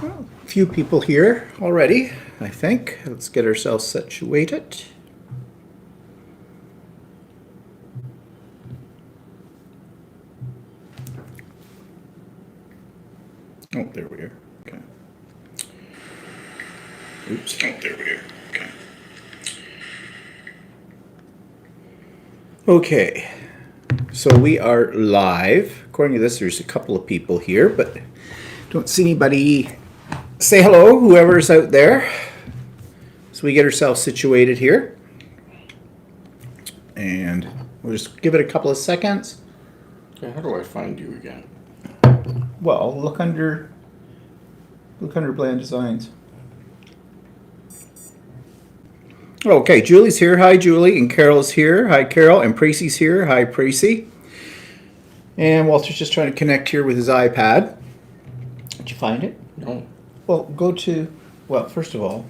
A few people here already, I think. Let's get ourselves situated. Oh, there we are. Okay. Oops. Oh, there we are. Okay. Okay. So we are live. According to this, there's a couple of people here, but don't see anybody. Say hello, whoever's out there. So we get ourselves situated here. And we'll just give it a couple of seconds. Okay, how do I find you again? Well, look under Bland Designs. Okay, Julie's here. Hi, Julie. And Carol's here. Hi, Carol. And Precy's here. Hi, Precy. And Walter's just trying to connect here with his iPad. Did you find it? No. Well, go to, well, first of all,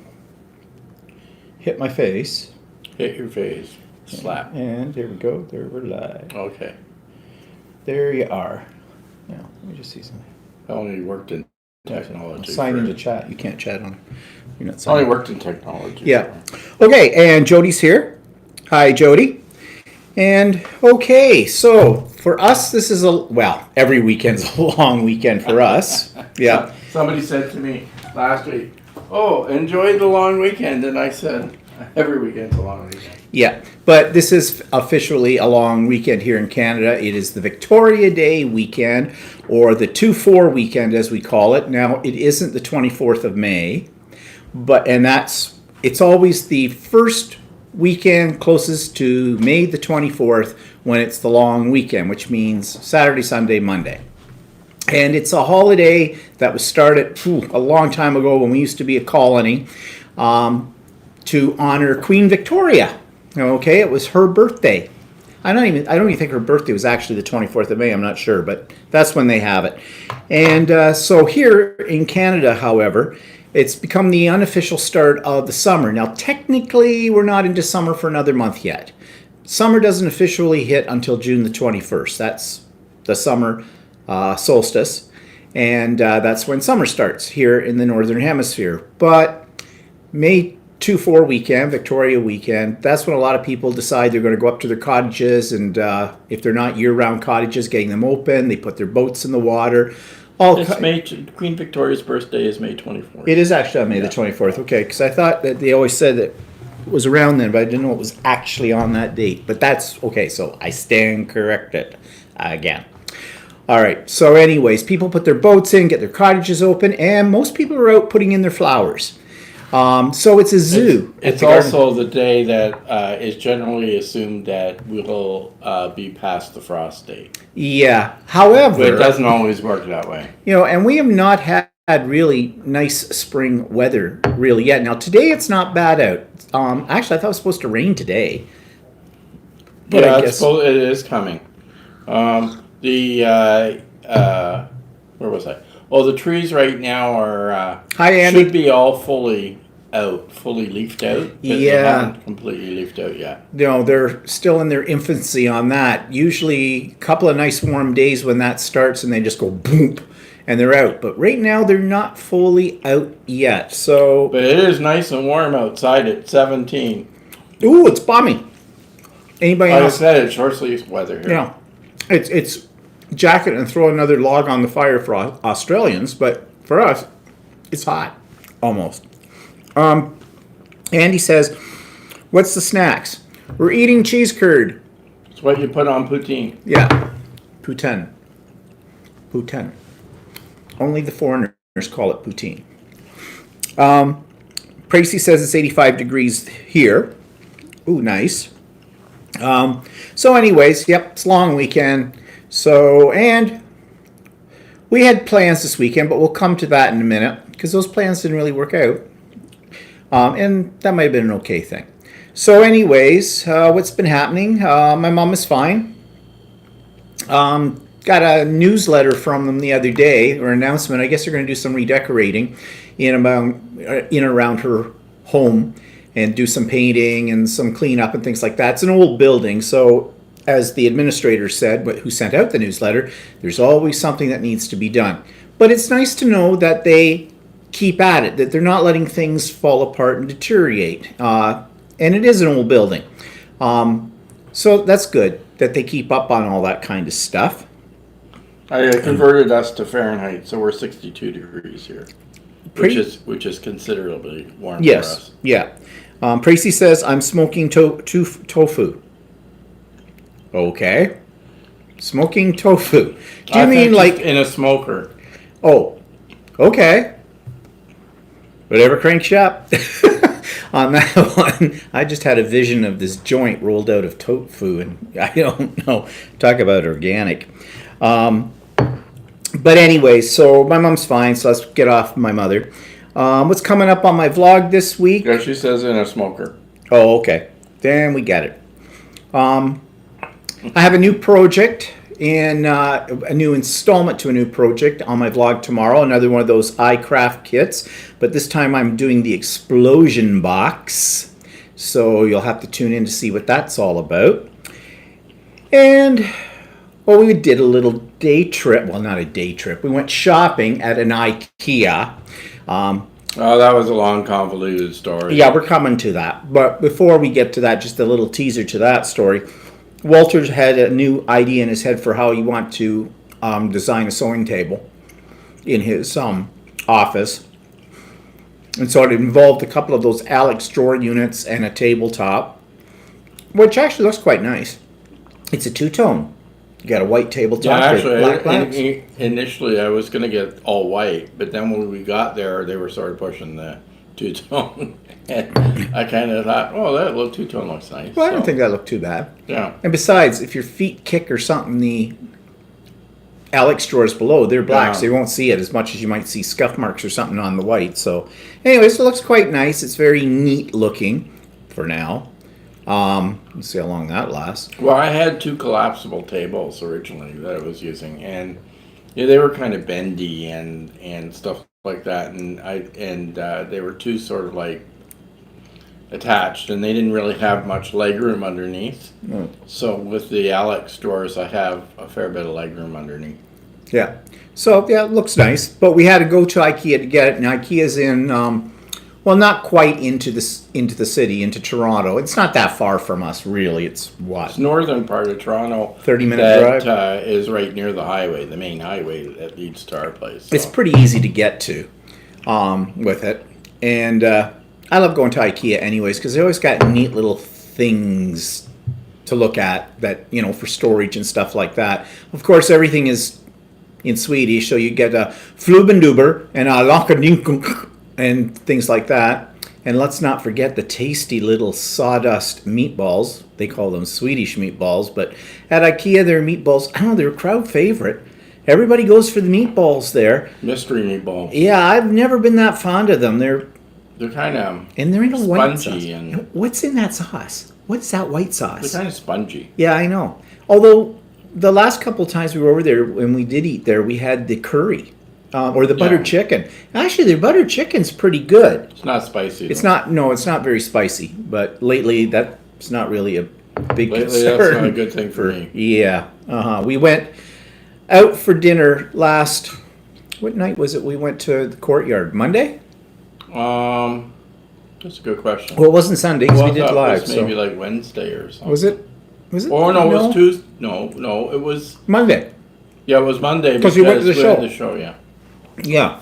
hit my face. Hit your face. Slap. And there we go. There we're live. Okay. There you are. Now, let me just see something. I only worked in technology. Sign into chat. You can't chat on. You're not I signing. only worked in technology. Yeah. Okay, and Jody's here. Hi, Jody. And okay, so for us, this is every weekend's a long weekend for us. Yeah. Somebody said to me last week, "Oh, enjoy the long weekend," and I said, "Every weekend's a long weekend." Yeah, but this is officially a long weekend here in Canada. It is the Victoria Day weekend, or the 2-4 weekend as we call it. Now, it isn't the 24th of May, it's always the first weekend closest to May the 24th when it's the long weekend, which means Saturday, Sunday, Monday. And it's a holiday that was started a long time ago when we used to be a colony to honor Queen Victoria. Okay, it was her birthday. I don't even think her birthday was actually the 24th of May. I'm not sure, but that's when they have it. And so here in Canada, however, it's become the unofficial start of the summer. Now, technically, we're not into summer for another month yet. Summer doesn't officially hit until June the 21st. That's the summer solstice, and that's when summer starts here in the Northern Hemisphere. But May 2-4 weekend, Victoria weekend, that's when a lot of people decide they're going to go up to their cottages, and if they're not year-round cottages, getting them open, they put their boats in the water. Queen Victoria's birthday is May 24th. It is actually on May the 24th, okay, because I thought that they always said that it was around then, but I didn't know it was actually on that date. But that's, okay, so I stand corrected again. All right, so anyways, people put their boats in, get their cottages open, and most people are out putting in their flowers. So it's a zoo. It's also the day that is generally assumed that we'll be past the frost date. Yeah. However, But it doesn't always work that way. and we have not had really nice spring weather really yet. Now today it's not bad out. Actually, I thought it was supposed to rain today. But Yeah, I guess it is coming. Where was I? Oh, the trees right now are Hi, Andy. should be all fully leafed out. But they Yeah. haven't completely leafed out yet. they're still in their infancy on that. Usually a couple of nice warm days when that starts and they just go boom and they're out. But right now they're not fully out yet. So, But it is nice and warm outside at 17. ooh, it's balmy. Anybody Like I else? said, it's short sleeves weather here. Yeah, it's jacket and throw another log on the fire for Australians, but for us, it's hot, almost. Andy says, "What's the snacks? We're eating cheese curd." It's what you put on poutine. Yeah, poutine. Poutine. Only the foreigners call it poutine. Tracy says it's 85 degrees here. Ooh, nice. So anyways, yep, it's a long weekend. So, and we had plans this weekend, but we'll come to that in a minute because those plans didn't really work out. And that might have been an okay thing. So anyways, what's been happening? My mom is fine. Got a newsletter from them the other day, or announcement. I guess they're going to do some redecorating in and around her home and do some painting and some cleanup and things like that. It's an old building, so as the administrator said, who sent out the newsletter, there's always something that needs to be done. But it's nice to know that they keep at it, that they're not letting things fall apart and deteriorate. And it is an old building. So that's good that they keep up on all that kind of stuff. I converted us to Fahrenheit, so we're 62 degrees here, which is considerably warm for Yes, us. yeah. Tracy says, I'm smoking tofu. Okay. Smoking tofu. Do you I mean think like... just in a smoker? Oh, okay. Whatever cranks you up. On that one, I just had a vision of this joint rolled out of tofu, and I don't know. Talk about organic. But anyway, so my mom's fine, so let's get off my mother. What's coming up on my vlog this week? Yeah, she says in a smoker. Oh, okay. Then we get it. I have a new project and a new installment to a new project on my vlog tomorrow. Another one of those iCraft kits, but this time I'm doing the explosion box. So you'll have to tune in to see what that's all about. And well, we did a little day trip. Well, not a day trip. We went shopping at an IKEA. Oh, that was a long, convoluted story. Yeah, we're coming to that. But before we get to that, just a little teaser to that story. Walter's had a new idea in his head for how he wants to design a sewing table in his office. And so it involved a couple of those Alex drawer units and a tabletop, which actually looks quite nice. It's a two-tone. You got a white tabletop Yeah, with actually, black lamps. initially I was going to get all white, but then when we got there, they were sort of pushing the two-tone. And I kind of thought, oh, that little two-tone looks nice. Well, I don't think that looked too bad. Yeah. And besides, if your feet kick or something, the Alex drawers below, they're black, so you won't see it as much as you might see scuff marks or something on the white. So anyways, it looks quite nice. It's very neat looking for now. Let's see how long that lasts. Well, I had two collapsible tables originally that I was using, and yeah, they were kind of bendy and stuff like that, and they were two sort of like attached, and they didn't really have much leg room underneath. Mm. So with the Alex drawers, I have a fair bit of leg room underneath. Yeah. So yeah, it looks nice. But we had to go to IKEA to get it, and IKEA's in well, not quite into the city, into Toronto. It's not that far from us, really. It's what? It's northern part of Toronto. 30-minute drive? That is right near the highway, the main highway that leads to our place. So. It's pretty easy to get to with it. And I love going to IKEA anyways, because they always got neat little things to look at that, you know, for storage and stuff like that. Of course, everything is in Swedish, so you get a Flubenduber and a Lakadink and things like that. And let's not forget the tasty little sawdust meatballs. They call them Swedish meatballs, but at IKEA, their meatballs, I don't know, they're a crowd favorite. Everybody goes for the meatballs there. Mystery meatballs. Yeah, I've never been that fond of them. They're kind of and they're in a white sauce. spongy and What's in that sauce? What's that white sauce? they're kind of spongy. Yeah, I know. Although the last couple of times we were over there, when we did eat there, we had the curry or the buttered chicken. Actually, their buttered chicken's pretty good. It's not spicy. It's though. not. No, it's not very spicy. But lately, that's not really a big Lately, concern. that's not a good thing for me. Yeah. We went out for dinner last. What night was it? We went to the Courtyard Monday. That's a good question. Well, it wasn't Sunday because Well, we I did thought it live. was maybe So like Wednesday or something. was it? Was it? Oh no, it was Tuesday. No, it was. Monday. Yeah, it was Monday 'Cause we went to the show. had the show, yeah. Yeah.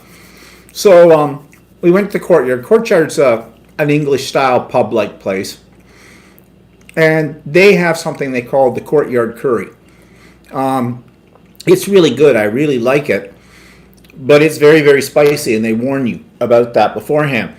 So we went to the Courtyard. Courtyard's an English-style pub-like place. And they have something they call the Courtyard Curry. It's really good. I really like it. But it's very, very spicy, and they warn you about that beforehand.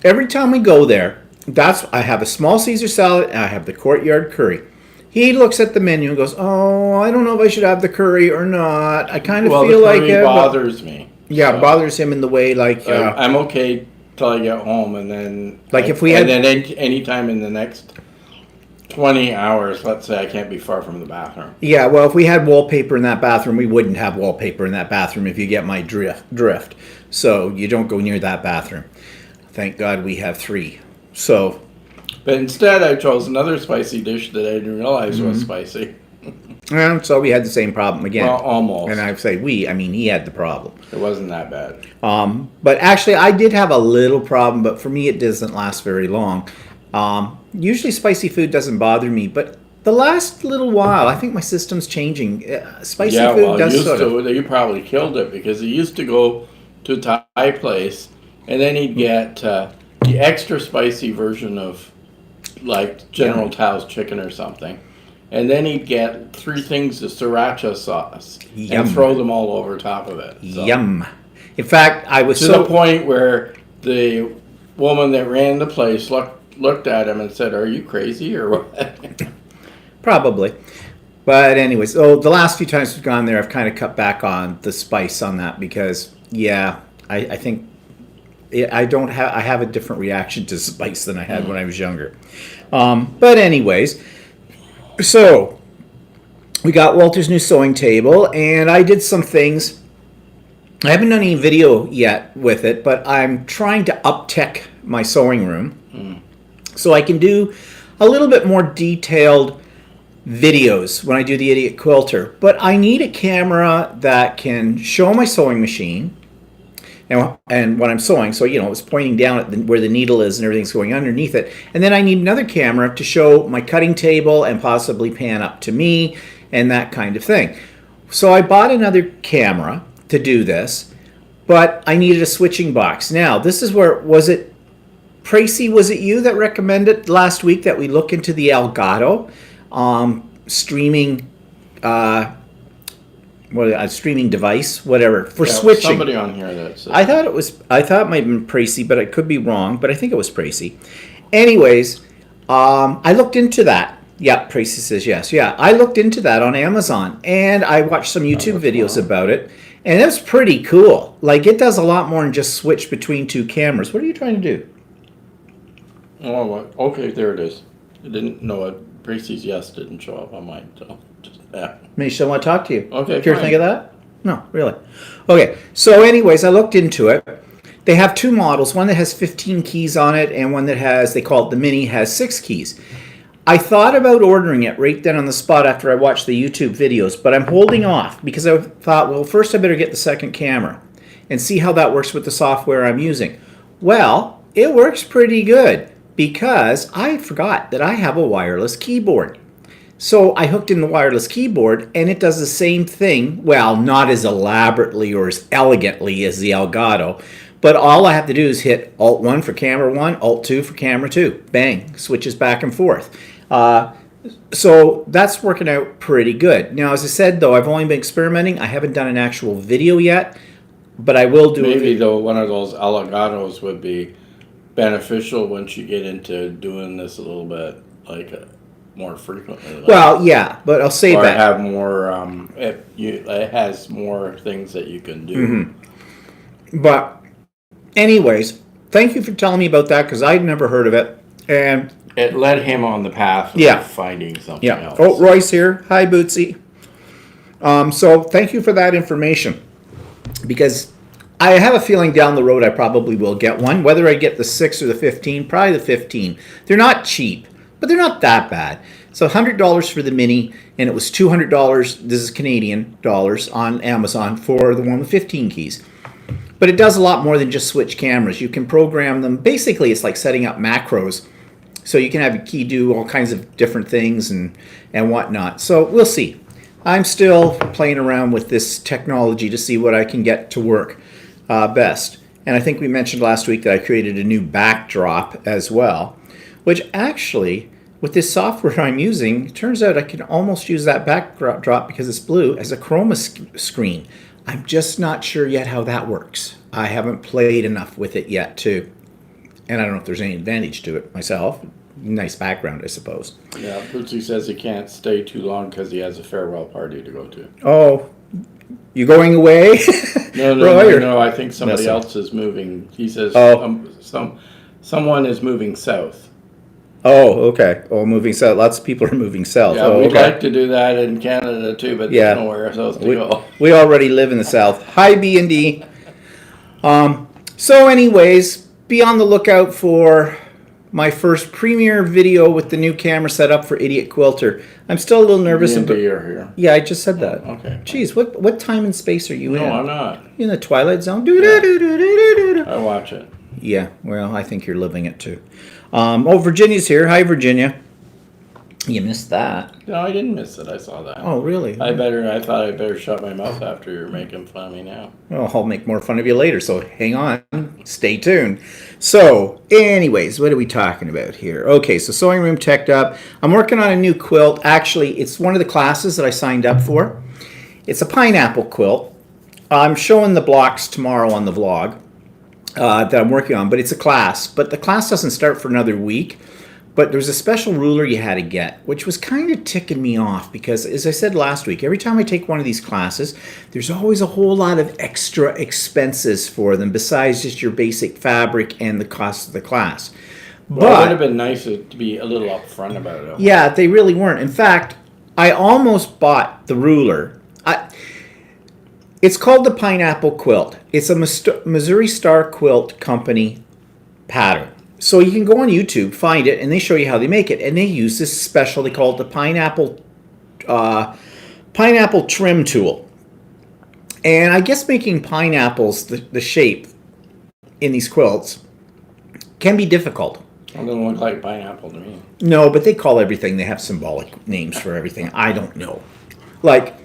Every time we go there, I have a small Caesar salad, and I have the Courtyard Curry. He looks at the menu and goes, "Oh, I don't know if I should have the curry or not. I kind of feel the like curry it." but-" bothers me. Yeah, so. it bothers him in the way like I'm okay till I get home, and then if we had and then any time in the next 20 hours, let's say, I can't be far from the bathroom. yeah. Well, if we had wallpaper in that bathroom, we wouldn't have wallpaper in that bathroom. If you get my drift, so you don't go near that bathroom. Thank God we have 3. So But instead, I chose another spicy dish that I didn't realize was spicy. And so we had the same problem again. Well, almost. And I say we, I mean he had the problem. It wasn't that bad. But actually, I did have a little problem, but for me, it doesn't last very long. Usually, spicy food doesn't bother me, but the last little while, I think my system's changing. Spicy Yeah, food well, does used sort of. to, you probably killed it because he used to go to a Thai place and then he'd get the extra spicy version of like General Tao's chicken or something. And then he'd get 3 things of sriracha sauce Yum. and throw them all over top of it. So, Yum. In fact, I was to the point where the woman that ran the place looked at him and said, "Are you crazy or what?" Probably. But anyways, so the last few times we've gone there, I've kind of cut back on the spice on that because, yeah, I think I have a different reaction to spice than I had when I was younger. But anyways, so we got Walter's new sewing table, and I did some things. I haven't done any video yet with it, but I'm trying to uptech my sewing room so I can do a little bit more detailed videos when I do the Idiot Quilter. But I need a camera that can show my sewing machine and what I'm sewing. So, you know, it's pointing down at where the needle is and everything's going underneath it. And then I need another camera to show my cutting table and possibly pan up to me and that kind of thing. So I bought another camera to do this, but I needed a switching box. Now, this is where, was it Tracy, was it you that recommended last week that we look into the Elgato streaming streaming device, whatever, for switching? Somebody on here that said I thought it might have been Tracy, but I could be wrong, but I think it was Tracy. Anyways, I looked into that. Yeah, Tracy says yes. Yeah, I looked into that on Amazon, and I watched some YouTube videos about it, and it was pretty cool. Like, it does a lot more than just switch between 2 cameras. What are you trying to do? Oh, okay, there it is. I didn't know it. Tracy's yes didn't show up on mine, so just yeah. Maybe she'll want to talk to you. Okay, Did you ever fine. think of that? No, really. Okay, so anyways, I looked into it. They have 2 models, one that has 15 keys on it and one that has, they call it the Mini, has 6 keys. I thought about ordering it right then on the spot after I watched the YouTube videos, but I'm holding off because I thought, well, first I better get the second camera and see how that works with the software I'm using. Well, it works pretty good because I forgot that I have a wireless keyboard. So I hooked in the wireless keyboard and it does the same thing. Well, not as elaborately or as elegantly as the Elgato, but all I have to do is hit Alt 1 for camera 1, Alt 2 for camera 2. Bang, switches back and forth. So that's working out pretty good. Now, as I said, though, I've only been experimenting. I haven't done an actual video yet, but I will do Maybe it. though one of those Elgatos would be beneficial once you get into doing this a little bit like more frequently. Like, Well, yeah, but I'll save or that. have more. It has more things that you can do. But anyways, thank you for telling me about that because I'd never heard of it. And It led him on the path of Yeah. finding something yeah. else. Oh, Royce here. Hi, Bootsy. So thank you for that information because I have a feeling down the road I probably will get one. Whether I get the 6 or the 15, probably the 15. They're not cheap, but they're not that bad. So $100 for the Mini, and it was $200, this is Canadian dollars, on Amazon for the one with 15 keys. But it does a lot more than just switch cameras. You can program them. Basically, it's like setting up macros. So you can have your key do all kinds of different things and whatnot. So we'll see. I'm still playing around with this technology to see what I can get to work best. And I think we mentioned last week that I created a new backdrop as well, which actually, with this software I'm using, it turns out I can almost use that backdrop because it's blue as a chroma screen. I'm just not sure yet how that works. I haven't played enough with it yet, too. And I don't know if there's any advantage to it myself. Nice background, I suppose. Yeah, Bootsy says he can't stay too long because he has a farewell party to go to. Oh, you going away? No. I think somebody Listen. else is moving. He says Oh. someone is moving south. Oh, okay. Oh, moving south. Lots of people are moving south. Yeah, Oh, we'd okay. like to do that in Canada too, but Yeah. there's nowhere else to go. We already live in the south. Hi, B&D. So anyways, be on the lookout for my first premiere video with the new camera set up for Idiot Quilter. I'm still a little nervous. The year here. Yeah, I just said that. Okay. Jeez, what time and space are you in? No, I'm not. You in the Twilight Zone? Do-do-do-do-do-do-do. I watch it. Yeah, well, I think you're living it too. Virginia's here. Hi, Virginia. You missed that. No, I didn't miss it. I saw that. Oh, really? I thought I better shut my mouth after you're making fun of me now. Well, I'll make more fun of you later, so hang on. Stay tuned. So, anyways, what are we talking about here? Okay, so Sewing Room Teched Up. I'm working on a new quilt. Actually, it's one of the classes that I signed up for. It's a pineapple quilt. I'm showing the blocks tomorrow on the vlog that I'm working on, but it's a class. But the class doesn't start for another week. But there's a special ruler you had to get, which was kind of ticking me off because, as I said last week, every time I take one of these classes, there's always a whole lot of extra expenses for them besides just your basic fabric and the cost of the class. Well, it would have been nice to be a little upfront about it. Yeah, they really weren't. In fact, I almost bought the ruler. It's called the Pineapple Quilt. It's a Missouri Star Quilt Company pattern. So you can go on YouTube, find it, and they show you how they make it. And they use this special, they call it the pineapple trim tool. And I guess making pineapples, the shape in these quilts, can be difficult. It doesn't look like pineapple to me. No, but they call everything, they have symbolic names for everything. I don't know. Like,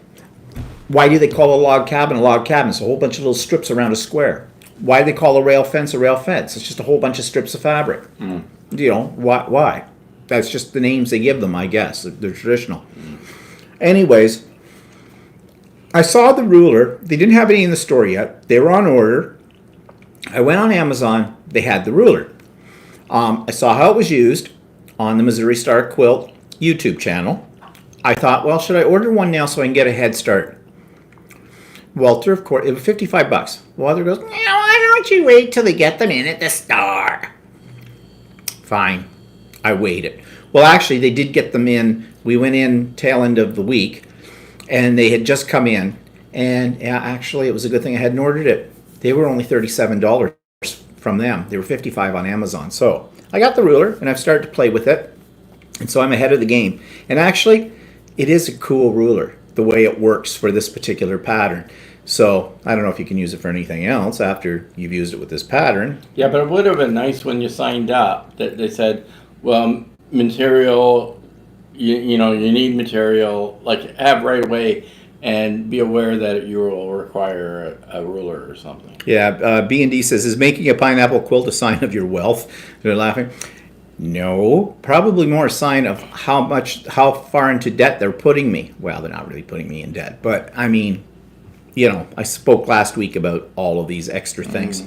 why do they call a log cabin a log cabin? It's a whole bunch of little strips around a square. Why do they call a rail fence a rail fence? It's just a whole bunch of strips of fabric. You know, why? That's just the names they give them, I guess. They're traditional. Anyways, I saw the ruler. They didn't have any in the store yet. They were on order. I went on Amazon. They had the ruler. I saw how it was used on the Missouri Star Quilt YouTube channel. I thought, well, should I order one now so I can get a head start? Walter, of course, it was $55. Walter goes, why don't you wait till they get them in at the store? Fine. I waited. Well, actually, they did get them in. We went in tail end of the week, and they had just come in. And actually, it was a good thing I hadn't ordered it. They were only $37 from them. They were $55 on Amazon. So I got the ruler, and I've started to play with it. And so I'm ahead of the game. And actually, it is a cool ruler, the way it works for this particular pattern. So I don't know if you can use it for anything else after you've used it with this pattern. Yeah, but it would have been nice when you signed up that they said, well, material, you know, you need material, like have right away, and be aware that you will require a ruler or something. Yeah, B&D says, is making a pineapple quilt a sign of your wealth? They're laughing. No, probably more a sign of how far into debt they're putting me. Well, they're not really putting me in debt, but I mean, you know, I spoke last week about all of these extra things.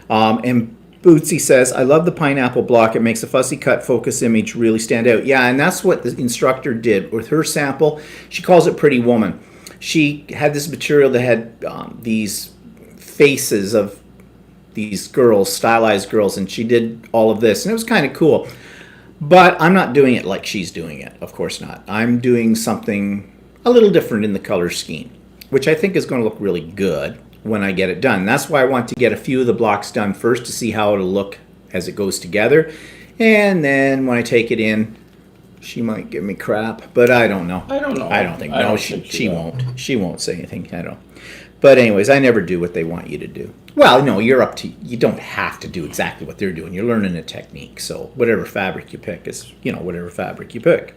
And Bootsy says, I love the pineapple block. It makes a fussy cut focus image really stand out. Yeah, and that's what the instructor did with her sample. She calls it Pretty Woman. She had this material that had these faces of these girls, stylized girls, and she did all of this, and it was kind of cool. But I'm not doing it like she's doing it, of course not. I'm doing something a little different in the color scheme, which I think is going to look really good when I get it done. That's why I want to get a few of the blocks done first to see how it'll look as it goes together. And then when I take it in, she might give me crap, but I don't know. I don't know. I don't think. I No, don't she think she will. won't. She won't say anything. I don't. But anyways, I never do what they want you to do. Well, no, you're up to, you don't have to do exactly what they're doing. You're learning a technique. So whatever fabric you pick is, you know, whatever fabric you pick.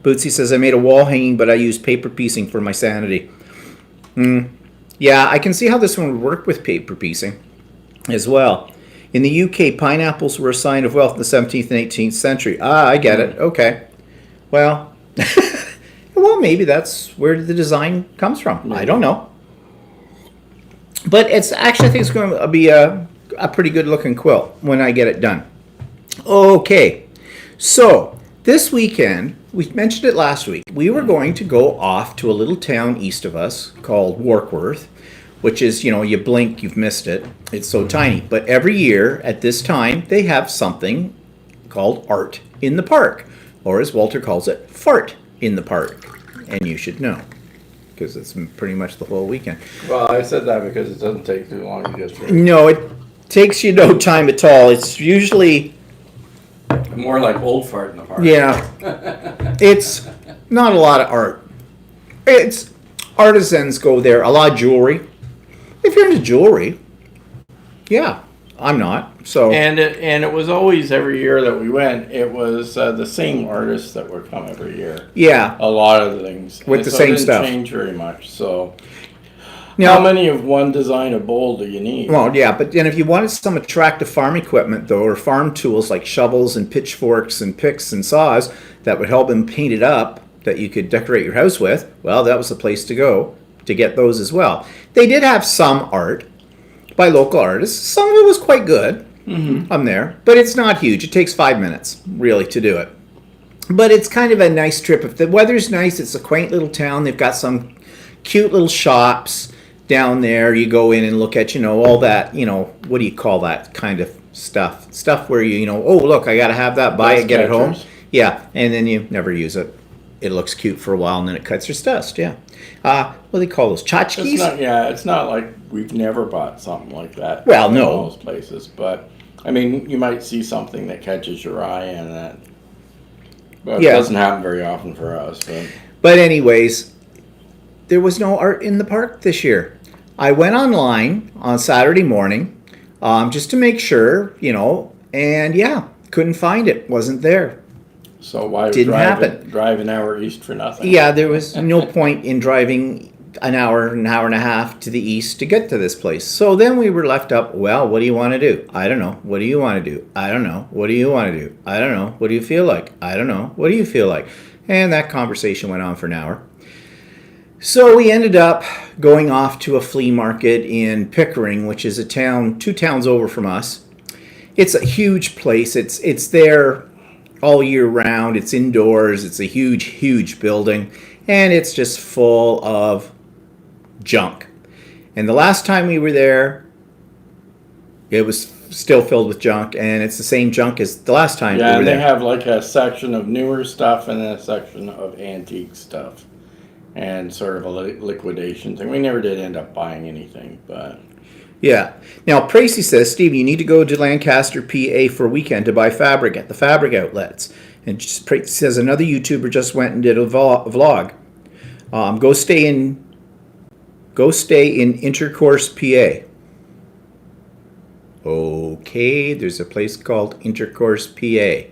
Bootsy says, I made a wall hanging, but I used paper piecing for my sanity. Yeah, I can see how this one would work with paper piecing as well. In the UK, pineapples were a sign of wealth in the 17th and 18th century. Ah, I get it. Okay. Well, well, maybe that's where the design comes from. I don't know. But it's actually, I think it's going to be a pretty good looking quilt when I get it done. Okay. So this weekend, we mentioned it last week, we were going to go off to a little town east of us called Warkworth, which is, you know, you blink, you've missed it. It's so tiny. But every year at this time, they have something called Art in the Park, or as Walter calls it, Fart in the Park. And you should know, because it's pretty much the whole weekend. Well, I said that because it doesn't take too long to get through. No, it takes you no time at all. It's usually More like old fart in the park. Yeah. It's not a lot of art. It's artisans go there, a lot of jewelry. If you're into jewelry, yeah, I'm not. So And it was always every year that we went. It was the same artists that would come every year. yeah, A lot of things With And the so same it didn't stuff. Change very much. So now how many of one design of bowl do you need? well, yeah, but then if you wanted some attractive farm equipment though, or farm tools like shovels and pitchforks and picks and saws that would help them paint it up, that you could decorate your house with, well, that was the place to go to get those as well. They did have some art by local artists. Some of it was quite good. I'm there, but it's not huge. It takes 5 minutes really to do it. But it's kind of a nice trip. If the weather's nice, it's a quaint little town. They've got some cute little shops down there. You go in and look at, all that, what do you call that kind of stuff? Stuff where oh, look, I got to have that, buy it, get it home. Dust Yeah, and then you never use it. It looks cute for a while, and then it cuts its dust, yeah. What do they call those? Tchotchkes? It's not like we've never bought something like that. Well, in no. all those places, but I mean, you might see something that catches your eye, and that, but Yeah. it doesn't happen very often for us. But anyways, there was no art in the park this year. I went online on Saturday morning just to make sure, and yeah, couldn't find it. Wasn't there. So why Didn't happen. drive an hour east for nothing? Yeah, there was no point in driving an hour and a half to the east to get to this place. So then we were left up, well, what do you want to do? I don't know. What do you want to do? I don't know. What do you want to do? I don't know. What do you feel like? I don't know. What do you feel like? And that conversation went on for an hour. So we ended up going off to a flea market in Pickering, which is a town 2 towns over from us. It's a huge place. It's there all year round. It's indoors. It's a huge building, and it's just full of junk. And the last time we were there, it was still filled with junk, and it's the same junk as the last time we Yeah, were and they there. have like a section of newer stuff and then a section of antique stuff, and sort of a liquidation thing. We never did end up buying anything, but Yeah. Now, Tracy says, Steve, you need to go to Lancaster, PA for a weekend to buy fabric at the fabric outlets. And Tracy says another YouTuber just went and did a vlog. Go stay in Intercourse, PA. Okay, there's a place called Intercourse, PA.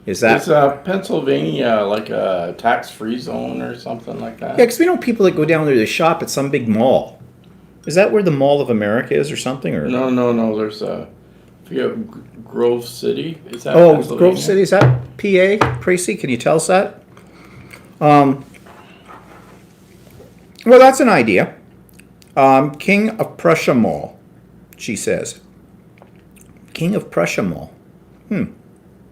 Is that? is Pennsylvania like a tax-free zone or something like that? Yeah, because we know people that go down there to shop at some big mall. Is that where the Mall of America is or something? Or No. There's I forget, Grove City. Is that Oh, Pennsylvania? Grove City, is that PA? Tracy, can you tell us that? Well, that's an idea. King of Prussia Mall, she says. King of Prussia Mall.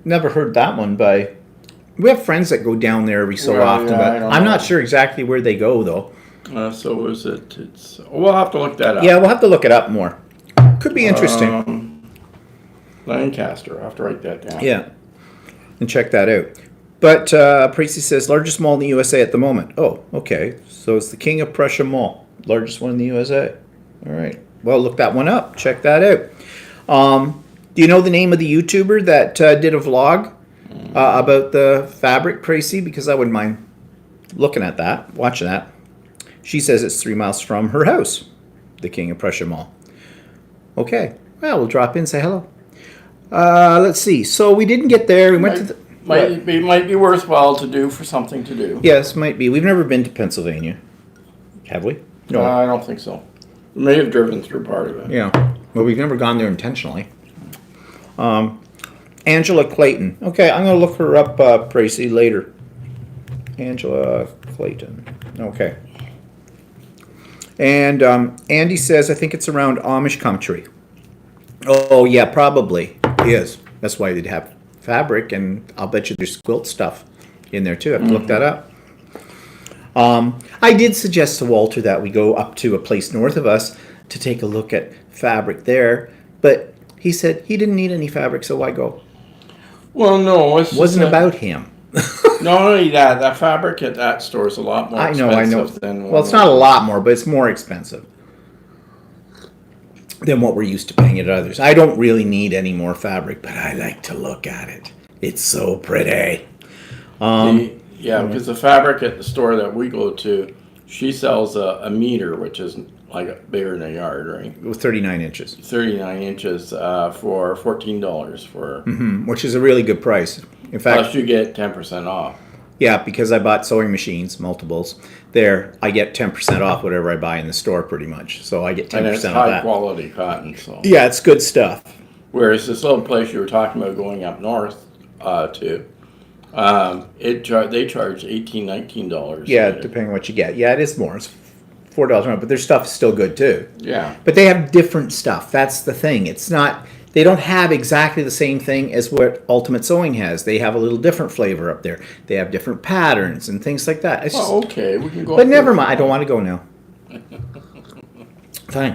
Never heard that one by... We have friends that go down there every so Well, often, yeah, but I don't I'm know. not sure exactly where they go, though. So is it? We'll have to look that up. Yeah, we'll have to look it up more. Could be interesting. Lancaster. I'll have to write that down. Yeah, and check that out. But Tracy says, largest mall in the USA at the moment. Oh, okay. So it's the King of Prussia Mall, largest one in the USA. All right. Well, look that one up. Check that out. Do you know the name of the YouTuber that did a vlog about the fabric, Tracy? Because I wouldn't mind looking at that, watching that. She says it's 3 miles from her house, the King of Prussia Mall. Okay. Well, we'll drop in, say hello. Let's see. So we didn't get there. We went to the... Might be worthwhile to do for something to do. Yes, might be. We've never been to Pennsylvania, have we? No. I don't think so. We may have driven through part of it. Yeah. Well, we've never gone there intentionally. Angela Clayton. Okay, I'm going to look her up, Tracy, later. Angela Clayton. Okay. And Andy says, I think it's around Amish country. Oh, yeah, probably is. That's why they'd have fabric, and I'll bet you there's quilt stuff in there too. I have to look that up. I did suggest to Walter that we go up to a place north of us to take a look at fabric there, but he said he didn't need any fabric, so why go? Well, no, it's Wasn't about him. Not only that, that fabric at that store is a lot more I know. expensive than. Well, it's not a lot more, but it's more expensive than what we're used to paying at others. I don't really need any more fabric, but I like to look at it. It's so pretty. Yeah, because the fabric at the store that we go to, she sells a meter, which is like bigger than a yard, right? With 39 inches, 39 inches for $14 for. which is a really good price. In fact, Plus, you get 10% off. yeah, because I bought sewing machines, multiples. There, I get 10% off whatever I buy in the store, pretty much. So I get 10% And it's off high that. quality cotton. So. Yeah, it's good stuff. Whereas this little place you were talking about going up north to, they charge $18, $19. Yeah, depending on what you get. Yeah, it is more. It's $4 more, but their stuff is still good too. Yeah. But they have different stuff. That's the thing. It's not. They don't have exactly the same thing as what Ultimate Sewing has. They have a little different flavor up there. They have different patterns and things like that. It's just, Well, okay, we can go. but up never there. mind. I don't want to go now. Fine.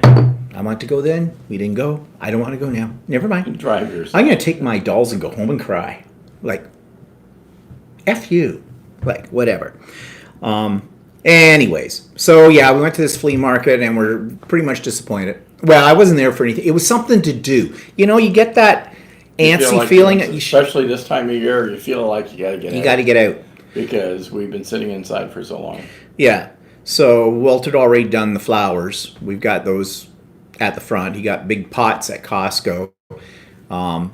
I want to go then. We didn't go. I don't want to go now. Never mind. Drive yourself. I'm going to take my dolls and go home and cry. Like, F you. Like, whatever. Anyways, so yeah, we went to this flea market and we're pretty much disappointed. Well, I wasn't there for anything. It was something to do. You know, you get that You feel antsy like feeling. especially this time of year, you feel like you got to get You out got to get out. because we've been sitting inside for so long. Yeah. So Walter had already done the flowers. We've got those at the front. He got big pots at Costco. And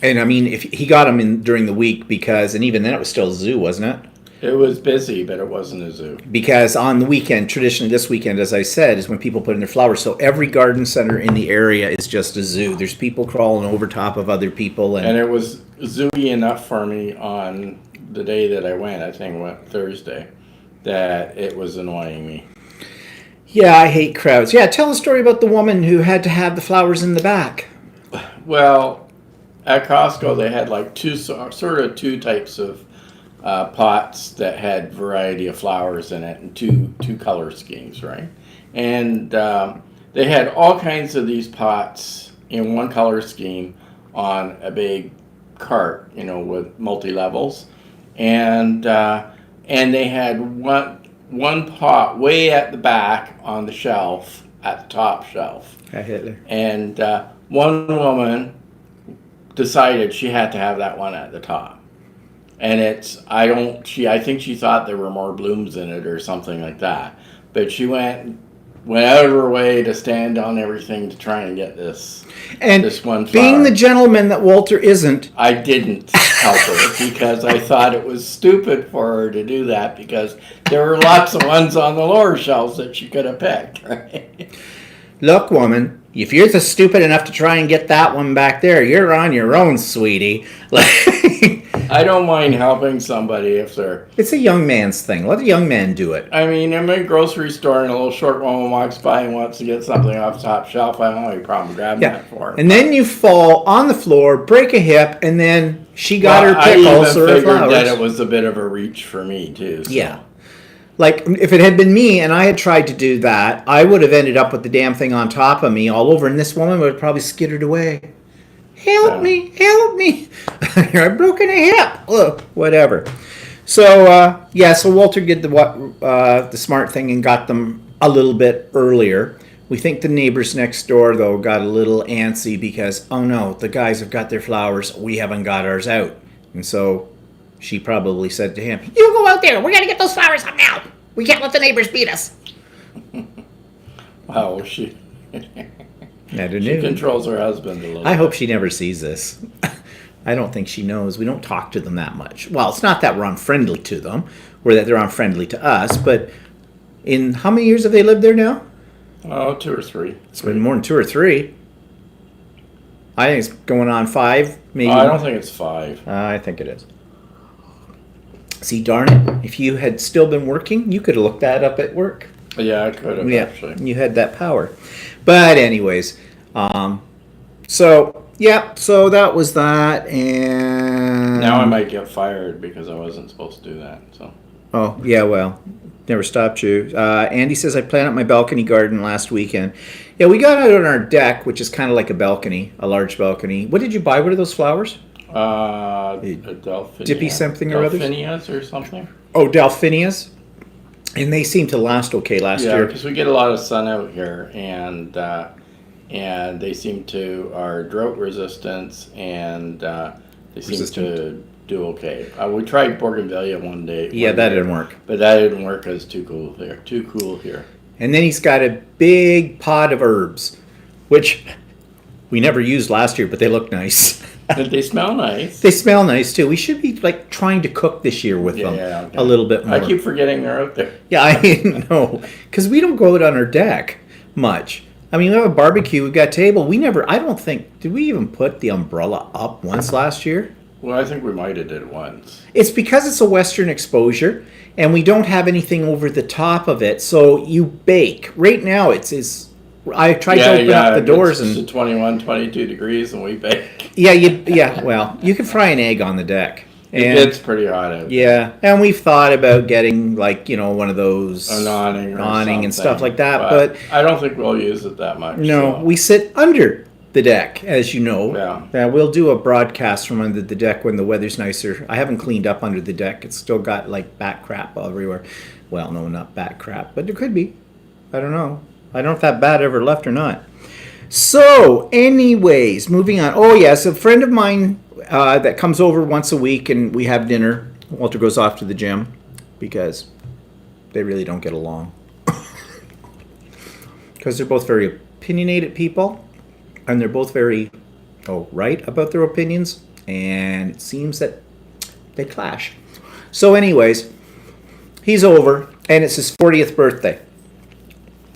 I mean, if he got them in during the week because, and even then it was still a zoo, wasn't it? It was busy, but it wasn't a zoo. Because on the weekend, traditionally this weekend, as I said, is when people put in their flowers. So every garden center in the area is just a zoo. There's people crawling over top of other people. And it was zooey enough for me on the day that I went, I think it went Thursday, that it was annoying me. Yeah, I hate crowds. Yeah, tell a story about the woman who had to have the flowers in the back. Well, at Costco, they had like two types of pots that had variety of flowers in it and two color schemes, right? And they had all kinds of these pots in one color scheme on a big cart, with multi-levels, and they had one pot way at the back on the shelf, at the top shelf. I hit there. And one woman decided she had to have that one at the top. And I think she thought there were more blooms in it or something like that. But she went out of her way to stand on everything to try and get this one flower. Being the gentleman that Walter isn't, I didn't help her because I thought it was stupid for her to do that because there were lots of ones on the lower shelves that she could have picked. Right? look, woman, if you're the stupid enough to try and get that one back there, you're on your own, sweetie. I don't mind helping somebody if they're... It's a young man's thing. Let a young man do it. I mean, I'm in a grocery store and a little short woman walks by and wants to get something off the top shelf. I don't have any problem grabbing that for her. And then you fall on the floor, break a hip, and then she got her pickles or her I even figured flowers. that it was a bit of a reach for me, too. So. Yeah. Like, if it had been me and I had tried to do that, I would have ended up with the damn thing on top of me all over, and this woman would have probably skittered away. Help me, help me. I've broken a hip. Ugh, whatever. So, so Walter did the smart thing and got them a little bit earlier. We think the neighbors next door, though, got a little antsy because, oh no, the guys have got their flowers. We haven't got ours out. And so she probably said to him, "You go out there. We got to get those flowers up now. We can't let the neighbors beat us." Wow, she She controls her husband a little I bit. hope she never sees this. I don't think she knows. We don't talk to them that much. Well, it's not that we're unfriendly to them, or that they're unfriendly to us, but in how many years have they lived there now? Oh, 2 or 3. It's been more than 2 or 3. I think it's going on 5, maybe. I don't think it's 5. I think it is. See, darn it. If you had still been working, you could have looked that up at work. Yeah, I could have, actually. You had that power. But anyways, so that was that, and Now I might get fired because I wasn't supposed to do that. So. Oh yeah, well, never stopped you. Andy says I planted my balcony garden last weekend. Yeah, we got out on our deck, which is kind of like a balcony, a large balcony. What did you buy? What are those flowers? Delphinia. Dippy something or others? Delphinias or something. Oh, Delphinias. And they seem to last okay last Yeah, year. because we get a lot of sun out here, and they seem to are drought resistant, and They seem resistant. to do okay. We tried Bougainvillea one day. Yeah, that didn't work. But that didn't work because too cool there. Too cool here. And then he's got a big pot of herbs, which we never used last year, but they look nice. But they smell nice. They smell nice too. We should be like trying to cook this year with them Okay. a little bit more. I keep forgetting they're out there. Yeah, I know, because we don't go out on our deck much. I mean, we have a barbecue, we've got a table. I don't think, did we even put the umbrella up once last year? Well, I think we might have did it once. It's because it's a western exposure, and we don't have anything over the top of it, so you bake. Right now, I tried to open up the doors it's and 21, 22 degrees and we bake. well, you can fry an egg on the deck. It And gets pretty hot out. yeah, and we've thought about getting one of those An awning and stuff something. like that, but I don't think we'll use it that much. no, so. we sit under the deck, as you know. Yeah. We'll do a broadcast from under the deck when the weather's nicer. I haven't cleaned up under the deck. It's still got like bat crap everywhere. Well, no, not bat crap, but there could be. I don't know. I don't know if that bat ever left or not. So, anyways, moving on. Oh, yes, a friend of mine that comes over once a week and we have dinner. Walter goes off to the gym because they really don't get along. Because they're both very opinionated people and they're both very right about their opinions, and it seems that they clash. So anyways, he's over and it's his 40th birthday.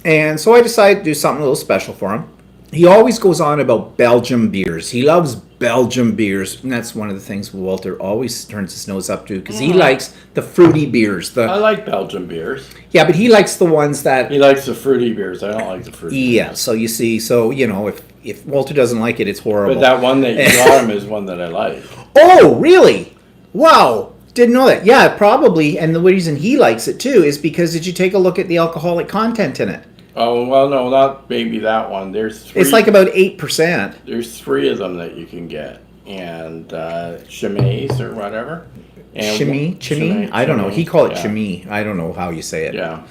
And so I decided to do something a little special for him. He always goes on about Belgium beers. He loves Belgium beers, and that's one of the things Walter always turns his nose up to because he likes the fruity beers. I like Belgian beers. Yeah, but he likes the ones that He likes the fruity beers. I don't like the fruity yeah. beers. So you see, if Walter doesn't like it, it's horrible. But that one that you got him is one that I like. Oh, really? Wow. Didn't know that. Yeah, probably. And the reason he likes it too is because did you take a look at the alcoholic content in it? Oh, well, no, not maybe that one. There's three. It's like about 8%. There's three of them that you can get. And Chimay or whatever. And Chimay? I don't know. He called it yeah. Chimay. I don't know how you say it. Yeah.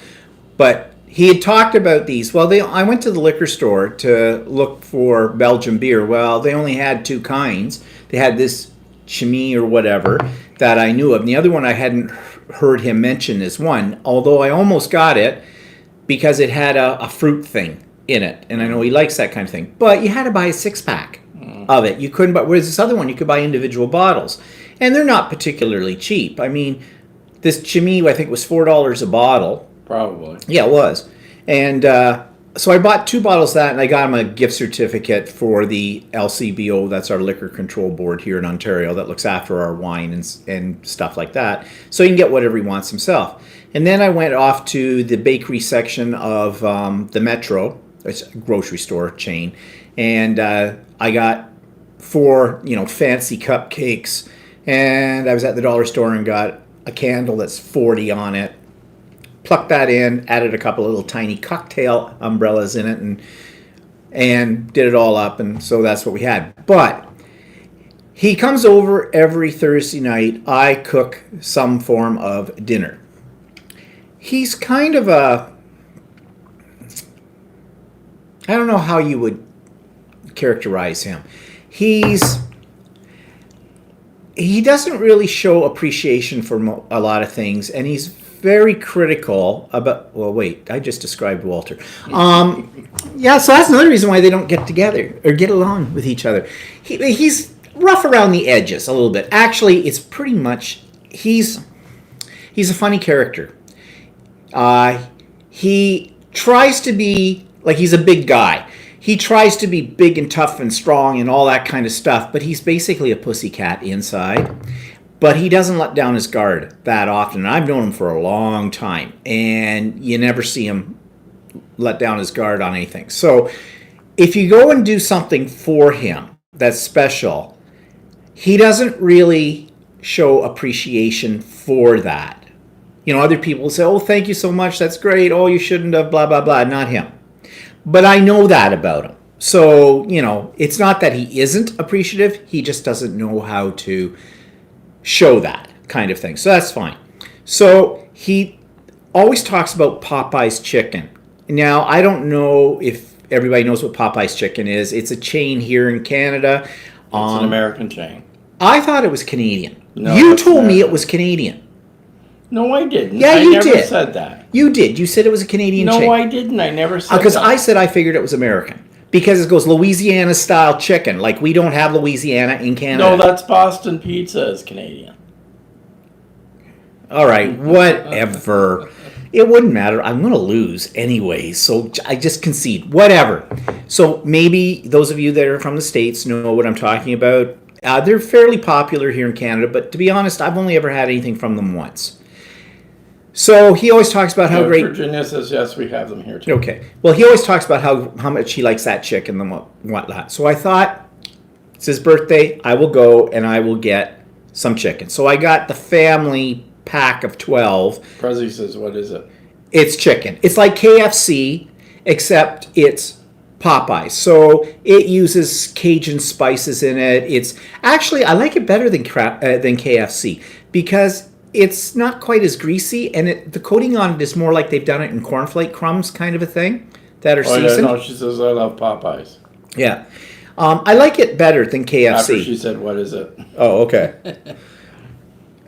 But he had talked about these. Well, I went to the liquor store to look for Belgian beer. Well, they only had two kinds. They had this Chimay or whatever that I knew of. And the other one I hadn't heard him mention is one, although I almost got it because it had a fruit thing in it. And I know he likes that kind of thing. But you had to buy a 6-pack of it. You couldn't buy, whereas this other one, you could buy individual bottles. And they're not particularly cheap. I mean, this Chimay, I think, was $4 a bottle. Probably. Yeah, it was. And so I bought 2 bottles of that, and I got him a gift certificate for the LCBO, that's our liquor control board here in Ontario that looks after our wine and stuff like that. So he can get whatever he wants himself. And then I went off to the bakery section of the Metro, it's a grocery store chain, and I got 4, fancy cupcakes, and I was at the dollar store and got a candle that's 40 on it. Plucked that in, added a couple of little tiny cocktail umbrellas in it, and did it all up, and so that's what we had. But he comes over every Thursday night. I cook some form of dinner. He's kind of I don't know how you would characterize him. He doesn't really show appreciation for a lot of things, and he's very critical about. Well, wait, I just described Walter. Yeah, so that's another reason why they don't get together or get along with each other. He's rough around the edges a little bit. Actually, it's pretty much he's a funny character. He tries to be like he's a big guy. He tries to be big and tough and strong and all that kind of stuff, but he's basically a pussycat inside. But he doesn't let down his guard that often. I've known him for a long time, and you never see him let down his guard on anything. So if you go and do something for him that's special, he doesn't really show appreciation for that. Other people say, oh, thank you so much, that's great, oh, you shouldn't have, blah, blah, blah. Not him. But I know that about him. So, it's not that he isn't appreciative, he just doesn't know how to show that kind of thing. So that's fine. So he always talks about Popeye's Chicken. Now, I don't know if everybody knows what Popeye's Chicken is. It's a chain here in Canada. It's an American chain. I thought it was Canadian. No, You that's told me it American. was Canadian. No, I didn't. Yeah, I you never did. said that. You did. You said it was a Canadian No, chicken. I didn't. I never said Because that. I said I figured it was American. Because it goes Louisiana style chicken. Like we don't have Louisiana in Canada. No, that's Boston Pizza is Canadian. All right, whatever. It wouldn't matter. I'm going to lose anyway, so I just concede. Whatever. So maybe those of you that are from the States know what I'm talking about. They're fairly popular here in Canada, but to be honest, I've only ever had anything from them once. So he always talks about how Yeah, great... Virginia says, yes, we have them here too. Okay. Well, he always talks about how much he likes that chicken and whatnot. So I thought, it's his birthday, I will go and I will get some chicken. So I got the family pack of 12. Prezi says, what is it? It's chicken. It's like KFC, except it's Popeyes. So it uses Cajun spices in it. It's actually, I like it better than KFC because it's not quite as greasy, and the coating on it is more like they've done it in cornflake crumbs kind of a thing that are Oh, yeah, seasoned. no, she says, I love Popeyes. Yeah. I like it better than KFC. After she said, what is it? Oh, okay.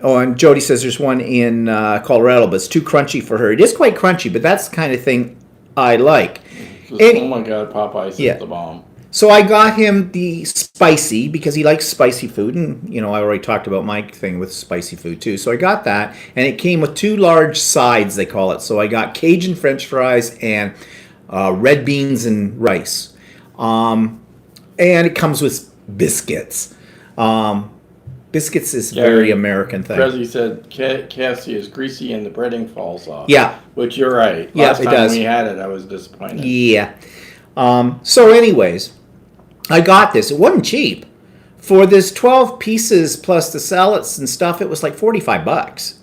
Oh, and Jody says there's one in Colorado, but it's too crunchy for her. It is quite crunchy, but that's the kind of thing I like. Says, oh my God, Popeyes Yeah. is the bomb. So I got him the spicy because he likes spicy food, and I already talked about my thing with spicy food too. So I got that, and it came with 2 large sides, they call it. So I got Cajun French fries and red beans and rice, and it comes with biscuits. Biscuits is a very American thing. Prezi said, KFC is greasy and the breading falls off. Yeah. Which you're right. Yeah, Last it time does. we had it, I was disappointed. Yeah. So anyways, I got this. It wasn't cheap. For this 12 pieces plus the salads and stuff, it was like $45.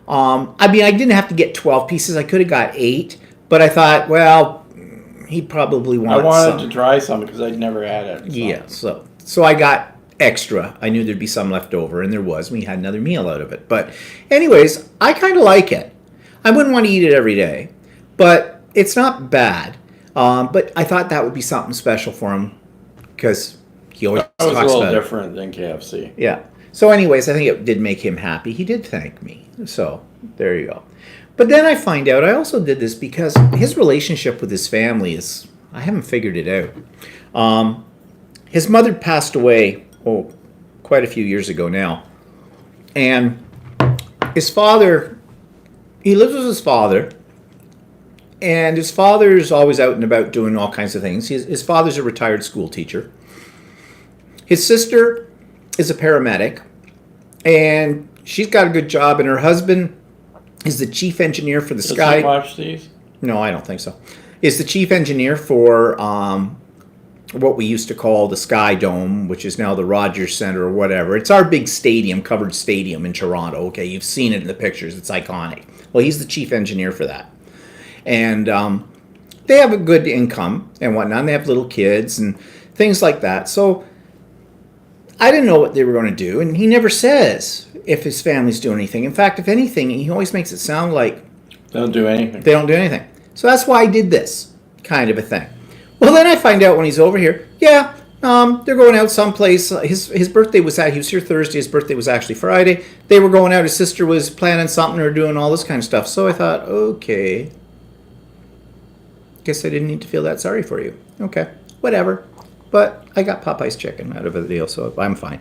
I mean, I didn't have to get 12 pieces. I could have got 8, but I thought, well, he probably I wants wanted some. to try some because I'd never had it. So. Yeah, so I got extra. I knew there'd be some left over, and there was. We had another meal out of it. But anyways, I kind of like it. I wouldn't want to eat it every day, but it's not bad. But I thought that would be something special for him because he always That was talks a little about it. different than KFC. Yeah. So anyways, I think it did make him happy. He did thank me. So there you go. But then I find out I also did this because his relationship with his family is, I haven't figured it out. His mother passed away, quite a few years ago now. And his father, he lives with his father. And his father's always out and about doing all kinds of things. His father's a retired school teacher. His sister is a paramedic. And she's got a good job. And her husband is the chief engineer for the Does Sky. he watch these? No, I don't think so. Is the chief engineer for what we used to call the Sky Dome, which is now the Rogers Center or whatever. It's our big stadium, covered stadium in Toronto. Okay, you've seen it in the pictures. It's iconic. Well, he's the chief engineer for that. And they have a good income and whatnot. And they have little kids and things like that. So I didn't know what they were going to do. And he never says if his family's doing anything. In fact, if anything, he always makes it sound like Don't do anything. they don't do anything. So that's why I did this kind of a thing. Well, then I find out when he's over here, they're going out someplace. His birthday was he was here Thursday. His birthday was actually Friday. They were going out. His sister was planning something or doing all this kind of stuff. So I thought, okay, guess I didn't need to feel that sorry for you. Okay, whatever. But I got Popeye's chicken out of the deal, so I'm fine.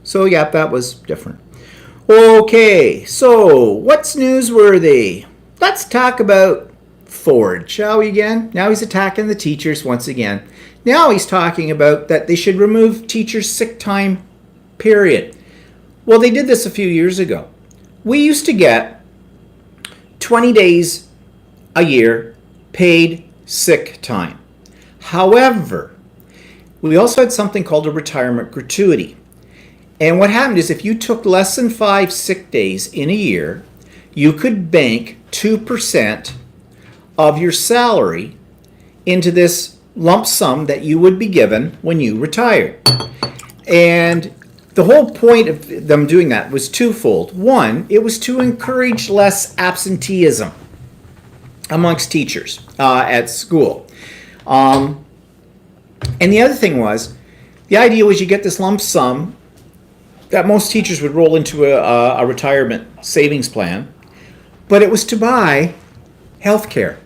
So yeah, that was different. Okay, so what's newsworthy? Let's talk about Ford, shall we again? Now he's attacking the teachers once again. Now he's talking about that they should remove teachers' sick time, period. Well, they did this a few years ago. We used to get 20 days a year paid sick time. However, we also had something called a retirement gratuity. And what happened is if you took less than 5 sick days in a year, you could bank 2% of your salary into this lump sum that you would be given when you retired. And the whole point of them doing that was twofold. One, it was to encourage less absenteeism amongst teachers at school. And the other thing was, The idea was you get this lump sum that most teachers would roll into a retirement savings plan, but it was to buy health care.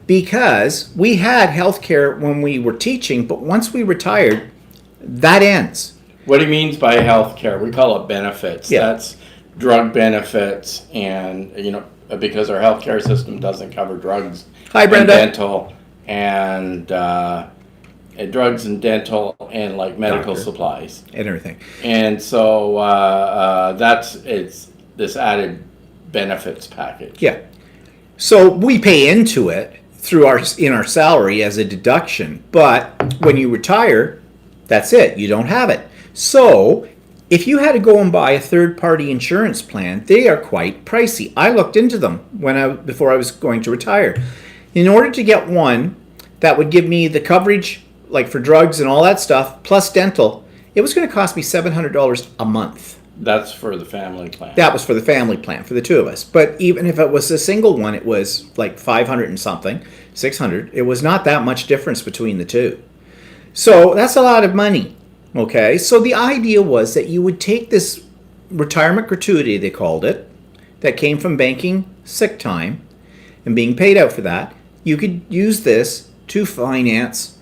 Because we had health care when we were teaching, but once we retired, that ends. What he means by health care, we call it benefits. Yeah. That's drug benefits, and because our healthcare system doesn't cover drugs, Hi, Brenda. and dental, and drugs and dental, and like medical Doctor. supplies, And everything. and so it's this added benefits package. Yeah. So we pay into it through in our salary as a deduction, but when you retire, that's it. You don't have it. So if you had to go and buy a third-party insurance plan, they are quite pricey. I looked into them before I was going to retire. In order to get one that would give me the coverage, like for drugs and all that stuff, plus dental, it was going to cost me $700 a month. That's for the family plan. That was for the family plan for the two of us. But even if it was a single one, it was like 500 and something, 600. It was not that much difference between the two. So that's a lot of money. Okay, so the idea was that you would take this retirement gratuity, they called it, that came from banking sick time and being paid out for that. You could use this to finance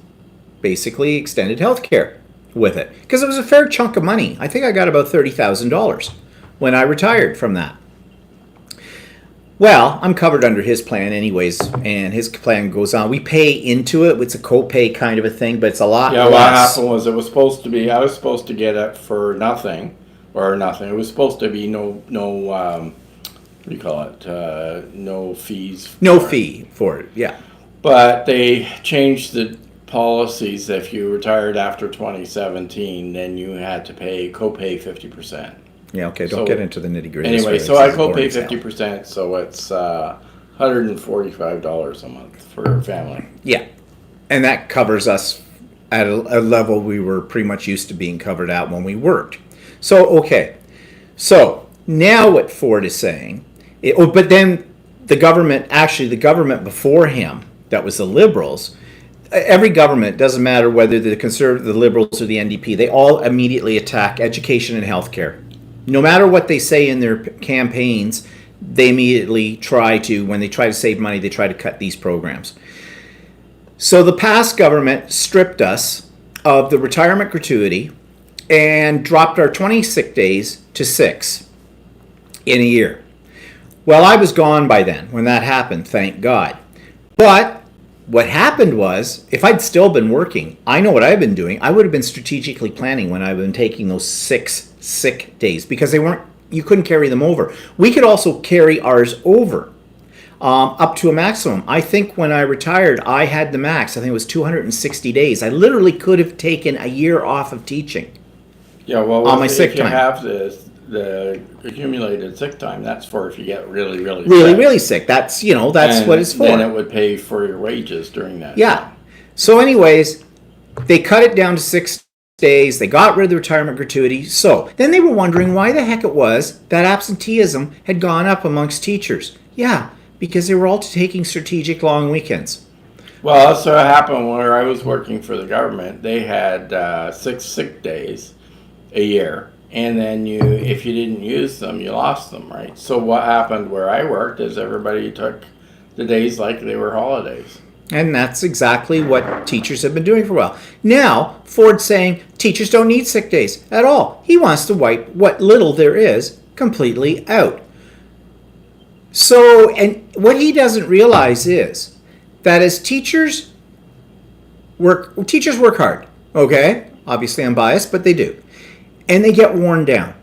basically extended health care with it, because it was a fair chunk of money. I think I got about $30,000 when I retired from that. Well, I'm covered under his plan anyways, and his plan goes on. We pay into it. It's a co-pay kind of a thing, but it's a lot Yeah, what less. happened was I was supposed to get it for nothing. It was supposed to be no what do you call it? No fees. No for it. fee for it, yeah. But they changed the policies. If you retired after 2017, then you had to copay 50%. Yeah, okay, don't So- get into the nitty-gritty. Anyway, This so I is boring copay as hell. 50%, so it's $145 a month for a family. Yeah, and that covers us at a level we were pretty much used to being covered at when we worked. So, okay. So, now what Ford is saying, but then the government before him, that was the Liberals, every government, doesn't matter whether the Conservative, the Liberals, or the NDP, they all immediately attack education and healthcare. No matter what they say in their campaigns, they immediately when they try to save money, they try to cut these programs. So the past government stripped us of the retirement gratuity and dropped our 20 sick days to 6 in a year. Well, I was gone by then when that happened, thank God. But what happened was, if I'd still been working, I know what I've been doing. I would have been strategically planning when I've been taking those 6 sick days, because you couldn't carry them over. We could also carry ours over up to a maximum. I think when I retired, I had the max. I think it was 260 days. I literally could have taken a year off of teaching. Yeah, well, On my sick if you time. have the accumulated sick time, that's for if you get really, really Really, sick. really sick. That's And what it's for. then it would pay for your wages during that. Yeah. So anyways, they cut it down to 6 days. They got rid of the retirement gratuity. So then they were wondering why the heck it was that absenteeism had gone up amongst teachers. Yeah, because they were all taking strategic long weekends. Well, that's what happened where I was working for the government. They had 6 sick days a year. And then if you didn't use them, you lost them, right? So what happened where I worked is everybody took the days like they were holidays. And that's exactly what teachers have been doing for a while. Now, Ford's saying teachers don't need sick days at all. He wants to wipe what little there is completely out. So, and what he doesn't realize is that as teachers work hard, okay? Obviously I'm biased, but they do. And they get worn down.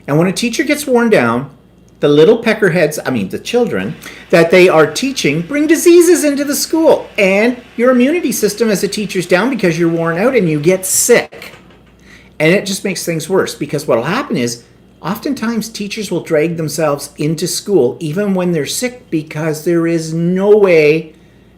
And when a teacher gets worn down, the little the children that they are teaching bring diseases into the school. And your immunity system as a teacher's down because you're worn out and you get sick. And it just makes things worse, because what will happen is oftentimes teachers will drag themselves into school even when they're sick, because there is no way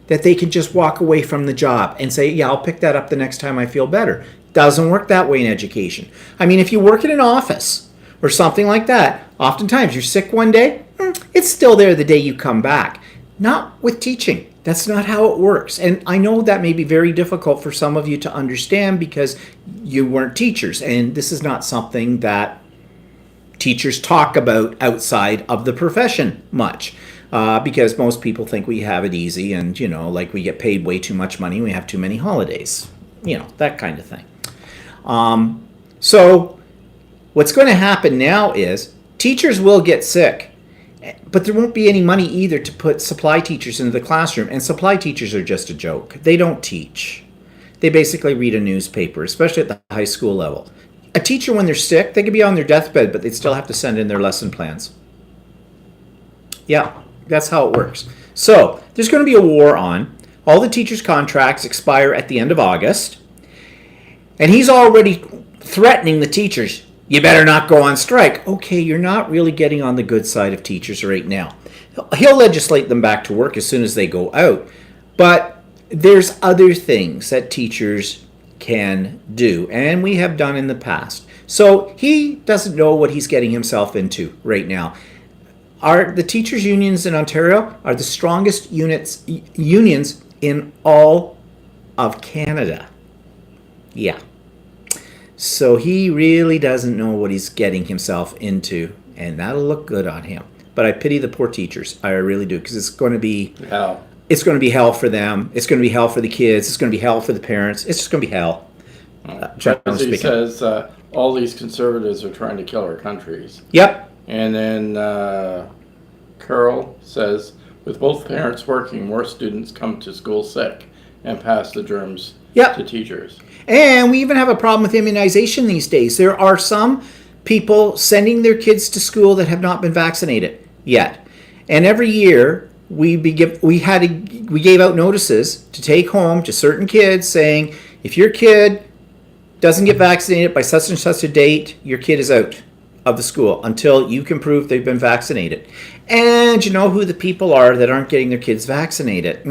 that they can just walk away from the job and say, yeah, I'll pick that up the next time I feel better. Doesn't work that way in education. I mean, if you work in an office or something like that, oftentimes you're sick one day, it's still there the day you come back. Not with teaching. That's not how it works. And I know that may be very difficult for some of you to understand because you weren't teachers. And this is not something that teachers talk about outside of the profession much. Because most people think we have it easy and, like we get paid way too much money, we have too many holidays, that kind of thing. So what's going to happen now is teachers will get sick, but there won't be any money either to put supply teachers into the classroom. And supply teachers are just a joke. They don't teach. They basically read a newspaper, especially at the high school level. A teacher, when they're sick, they could be on their deathbed, but they'd still have to send in their lesson plans. Yeah. That's how it works. So there's going to be a war on. All the teachers' contracts expire at the end of August. And he's already threatening the teachers. You better not go on strike. Okay, you're not really getting on the good side of teachers right now. He'll legislate them back to work as soon as they go out. But there's other things that teachers can do. And we have done in the past. So he doesn't know what he's getting himself into right now. The teachers' unions in Ontario are the strongest unions in all of Canada. Yeah. So he really doesn't know what he's getting himself into, and that'll look good on him. But I pity the poor teachers. I really do, because it's going to be hell. It's going to be hell for them. It's going to be hell for the kids. It's going to be hell for the parents. It's just going to be hell. He says all these conservatives are trying to kill our countries. Yep. And then Carol says, with both parents working, more students come to school sick and pass the germs to teachers. And we even have a problem with immunization these days. There are some people sending their kids to school that have not been vaccinated yet. And every year we gave out notices to take home to certain kids saying, if your kid doesn't get vaccinated by such and such a date, your kid is out of the school until you can prove they've been vaccinated. And you know who the people are that aren't getting their kids vaccinated?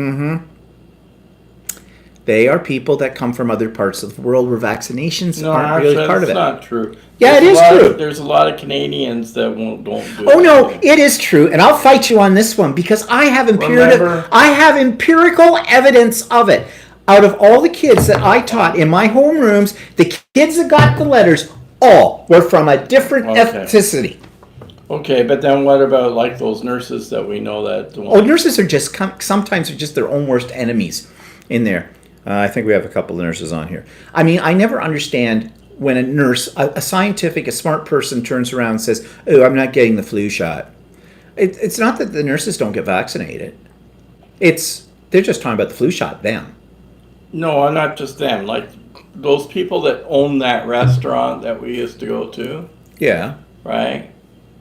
They are people that come from other parts of the world where vaccinations aren't really part of it. That's not true. Yeah, it is true. There's a lot of Canadians that don't do it. Oh no, it is true, and I'll fight you on this one because I have empirical evidence of it. Out of all the kids that I taught in my homerooms, the kids that got the letters all were from a different ethnicity. Okay, but then what about like those nurses that we know that? Nurses are just sometimes their own worst enemies in there. I think we have a couple of nurses on here. I mean, I never understand when a nurse, a smart person turns around and says, "Oh, I'm not getting the flu shot." It's not that the nurses don't get vaccinated. They're just talking about the flu shot. Them. No, not just them. Like those people that own that restaurant that we used to go to. Yeah. Right.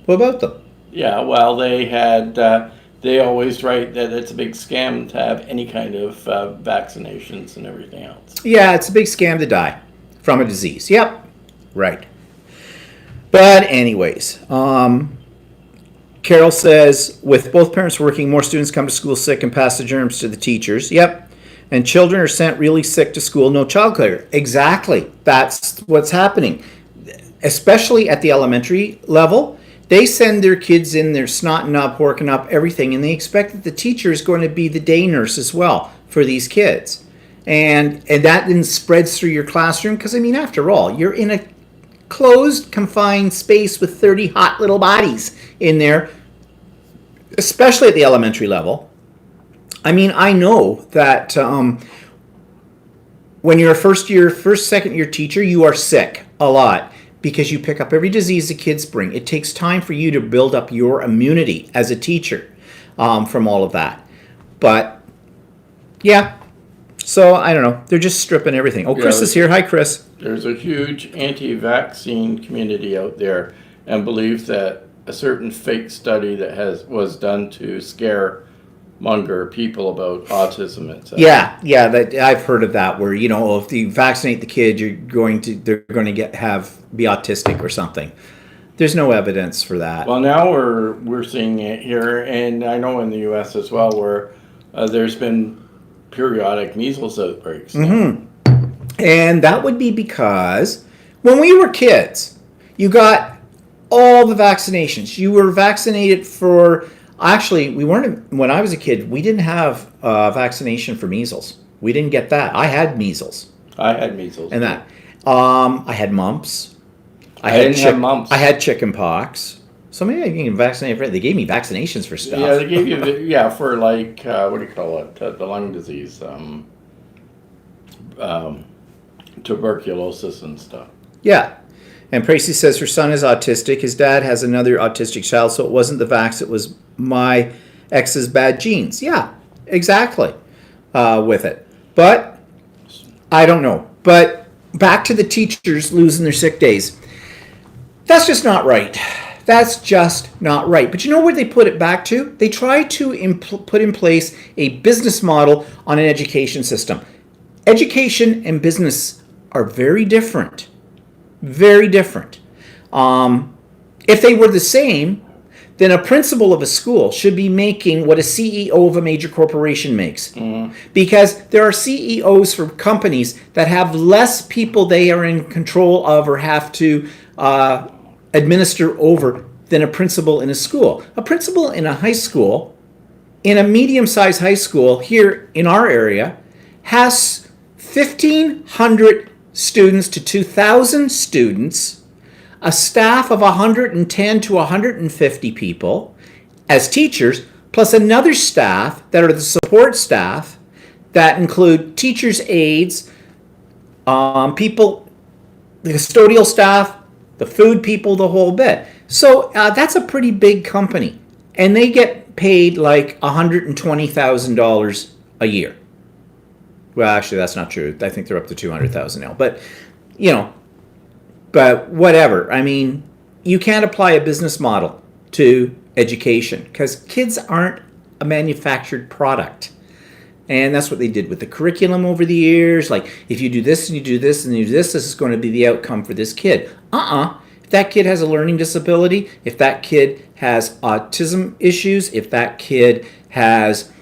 What about them? Yeah. Well, they had. They always write that it's a big scam to have any kind of vaccinations and everything else. Yeah, it's a big scam to die from a disease. Yep. Right. But anyways, Carol says, with both parents working, more students come to school sick and pass the germs to the teachers. Yep. And children are sent really sick to school, no childcare. Exactly. That's what's happening. Especially at the elementary level. They send their kids in, they're snotting up, horking up, everything, and they expect that the teacher is going to be the day nurse as well for these kids. And that then spreads through your classroom, because, I mean, after all, you're in a closed, confined space with 30 hot little bodies in there, especially at the elementary level. I mean, I know that when you're a second year teacher, you are sick a lot. Because you pick up every disease the kids bring. It takes time for you to build up your immunity as a teacher from all of that. But, yeah. So, I don't know. They're just stripping everything. Oh, Chris is here. Hi, Chris. There's a huge anti-vaccine community out there and believes that a certain fake study that was done to scare monger people about autism, etc. Yeah, that I've heard of that. Where if you vaccinate the kid, they're going to be autistic or something. There's no evidence for that. Well, now we're seeing it here, and I know in the U.S. as well, where there's been periodic measles outbreaks. Mm-hmm. And that would be because when we were kids, you got all the vaccinations. You were vaccinated for Actually, we weren't, when I was a kid, we didn't have vaccination for measles. We didn't get that. I had measles I had measles. and that. I had mumps. I didn't have mumps. I had chicken pox. So maybe I can get vaccinated for it. They gave me vaccinations for stuff. Yeah, they gave you, for like, what do you call it? The lung disease, tuberculosis and stuff. Yeah. And Tracy says her son is autistic. His dad has another autistic child, so it wasn't the vax, it was my ex's bad genes. Yeah, exactly. With it. But I don't know. But back to the teachers losing their sick days. That's just not right. That's just not right. But you know where they put it back to? They tried to put in place a business model on an education system. Education and business are very different. Very different. If they were the same, then a principal of a school should be making what a CEO of a major corporation makes. Because there are CEOs for companies that have less people they are in control of or have to administer over than a principal in a school. A principal in a high school, in a medium-sized high school here in our area, has 1,500 students to 2,000 students, a staff of 110 to 150 people as teachers, plus another staff that are the support staff that include teachers' aides, people, the custodial staff, the food people, the whole bit. So that's a pretty big company. And they get paid like $120,000 a year. Well, actually, that's not true. I think they're up to $200,000 now. But, but whatever. I mean, you can't apply a business model to education because kids aren't a manufactured product. And that's what they did with the curriculum over the years. Like, if you do this and you do this and you do this, this is going to be the outcome for this kid. If that kid has a learning disability, if that kid has autism issues, if that kid has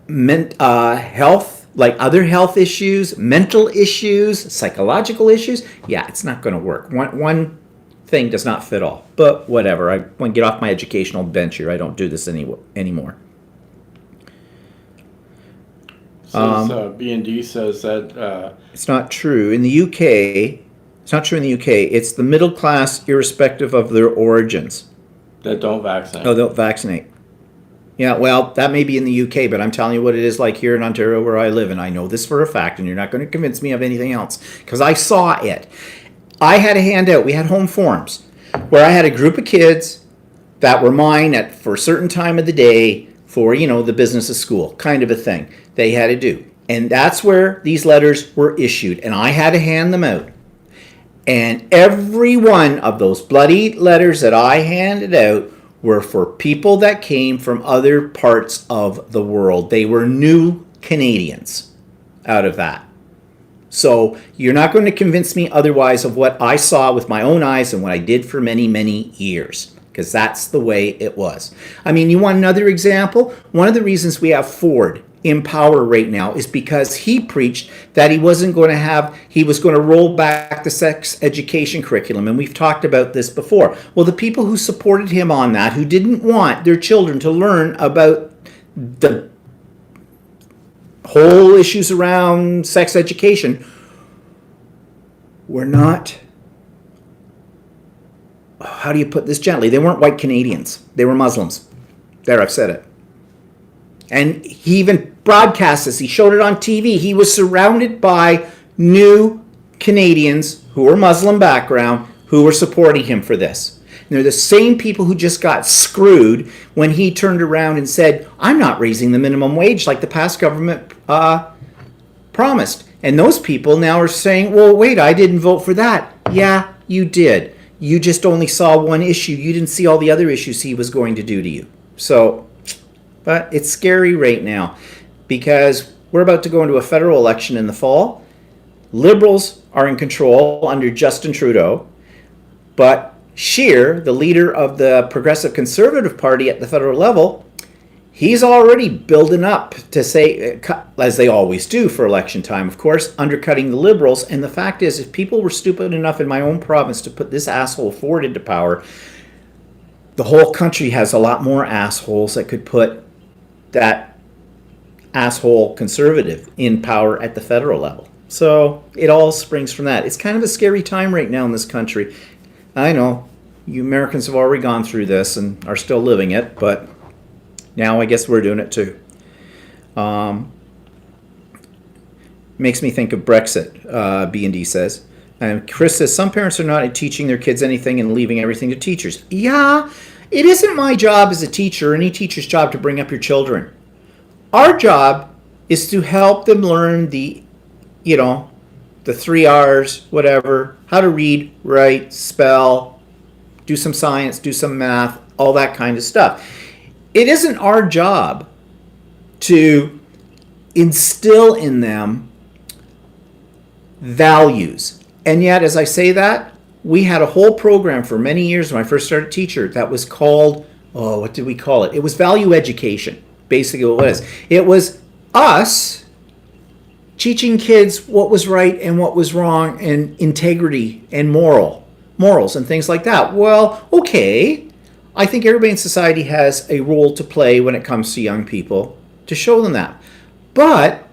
health, like other health issues, mental issues, psychological issues, yeah, it's not going to work. One thing does not fit all. But whatever. I want to get off my educational bench here. I don't do this anymore. B&D says that It's not true. In the UK, it's not true in the UK. It's the middle class, irrespective of their origins. that don't vaccinate. Oh, they'll vaccinate. Yeah, well, that may be in the UK, but I'm telling you what it is like here in Ontario where I live, and I know this for a fact, and you're not going to convince me of anything else, because I saw it. I had a handout. We had home forums where I had a group of kids that were mine for a certain time of the day for, the business of school, kind of a thing they had to do. And that's where these letters were issued, and I had to hand them out. And every one of those bloody letters that I handed out were for people that came from other parts of the world. They were new Canadians out of that. So you're not going to convince me otherwise of what I saw with my own eyes and what I did for many, many years, because that's the way it was. I mean, you want another example? One of the reasons we have Ford in power right now is because he preached that he was going to roll back the sex education curriculum. And we've talked about this before. Well, the people who supported him on that, who didn't want their children to learn about the whole issues around sex education, were not, how do you put this gently? They weren't white Canadians. They were Muslims. There, I've said it. And he even broadcast this. He showed it on TV. He was surrounded by new Canadians who were Muslim background who were supporting him for this. And they're the same people who just got screwed when he turned around and said, I'm not raising the minimum wage like the past government promised. And those people now are saying, well, wait, I didn't vote for that. Yeah, you did. You just only saw one issue. You didn't see all the other issues he was going to do to you. So, but it's scary right now because we're about to go into a federal election in the fall. Liberals are in control under Justin Trudeau, but Scheer, the leader of the Progressive Conservative Party at the federal level, he's already building up to say, as they always do for election time, of course, undercutting the Liberals. And the fact is, if people were stupid enough in my own province to put this asshole Ford into power, the whole country has a lot more assholes that could put that asshole conservative in power at the federal level. So it all springs from that. It's kind of a scary time right now in this country. I know you Americans have already gone through this and are still living it, but now I guess we're doing it too. Makes me think of Brexit, B&D says. And Chris says, some parents are not teaching their kids anything and leaving everything to teachers. Yeah, it isn't my job as a teacher, any teacher's job, to bring up your children. Our job is to help them learn the 3 R's, whatever, how to read, write, spell, do some science, do some math, all that kind of stuff. It isn't our job to instill in them values. And yet, as I say that, we had a whole program for many years when I first started teacher that was called, what did we call it? It was value education, basically what it was. It was us teaching kids what was right and what was wrong, and integrity and morals and things like that. Well, okay, I think everybody in society has a role to play when it comes to young people to show them that. But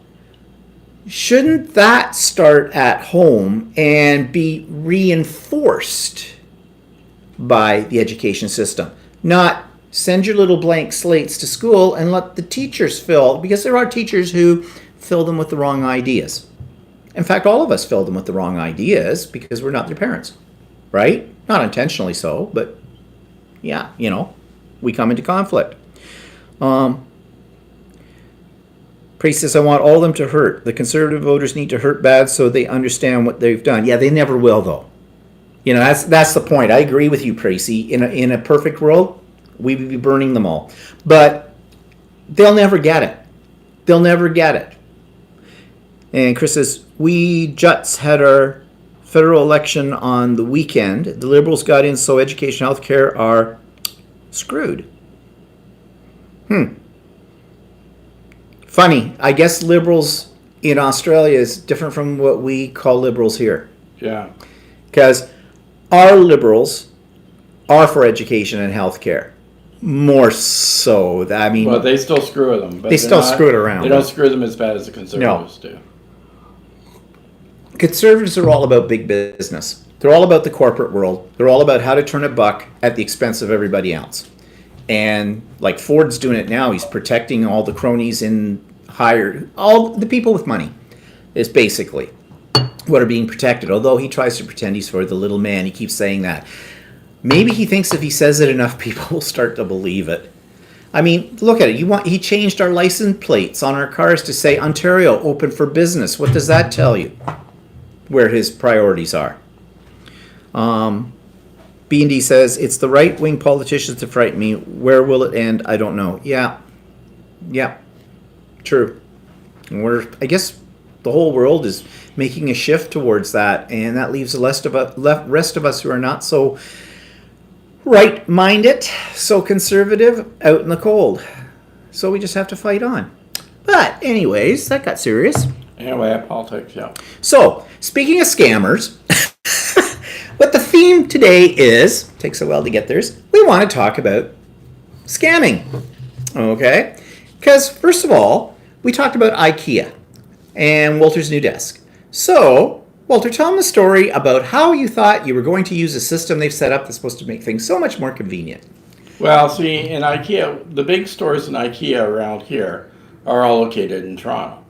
shouldn't that start at home and be reinforced by the education system? Not send your little blank slates to school and let the teachers fill, because there are teachers who fill them with the wrong ideas. In fact, all of us fill them with the wrong ideas because we're not their parents, right? Not intentionally so, but yeah, we come into conflict. Priest says, I want all of them to hurt. The conservative voters need to hurt bad so they understand what they've done. Yeah, they never will, though. That's the point. I agree with you, Tracy. In a perfect world, we would be burning them all. But they'll never get it. They'll never get it. And Chris says, we Juts had our federal election on the weekend. The Liberals got in, so education and healthcare are screwed. Funny. I guess Liberals in Australia is different from what we call Liberals here. Yeah. Because our Liberals are for education and healthcare. More so. Well, they still screw them. But they still screw it around. They don't screw them as bad as the conservatives do. Conservatives are all about big business. They're all about the corporate world. They're all about how to turn a buck at the expense of everybody else. And like Ford's doing it now, he's protecting all the cronies in all the people with money is basically what are being protected. Although he tries to pretend he's for the little man, he keeps saying that. Maybe he thinks if he says it enough, people will start to believe it. I mean, look at it. He changed our license plates on our cars to say Ontario open for business. What does that tell you? Where his priorities are. B&D says, it's the right-wing politicians that frighten me. Where will it end? I don't know. Yeah. True. And I guess the whole world is making a shift towards that, and that leaves the rest of us who are not so right-minded, so conservative, out in the cold. So we just have to fight on. But anyways, that got serious. Anyway, politics, yeah. So, speaking of scammers, what the theme today is, takes a while to get there, is we want to talk about scamming. Okay? Because, first of all, we talked about IKEA and Walter's new desk. So, Walter, tell them the story about how you thought you were going to use a system they've set up that's supposed to make things so much more convenient. Well, see, in IKEA, the big stores in IKEA around here are all located in Toronto.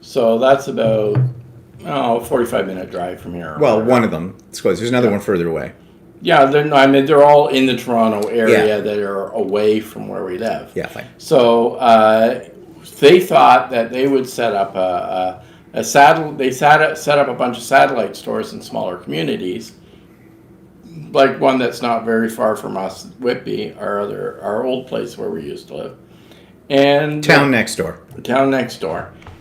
So that's about, 45-minute drive from here. Well, one of them. It's close. There's another one further away. Yeah, they're all in the Toronto area that are away from where we live. Yeah, fine. So they thought that they would set up set up a bunch of satellite stores in smaller communities, like one that's not very far from us, Whitby, our old place where we used to live, and town next door.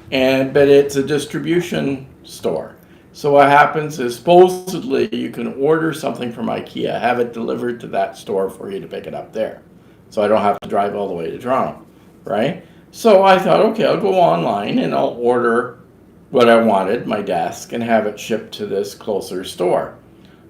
But it's a distribution store. So what happens is supposedly you can order something from IKEA, have it delivered to that store for you to pick it up there. So I don't have to drive all the way to Toronto, right? So I thought, okay, I'll go online and I'll order what I wanted, my desk, and have it shipped to this closer store.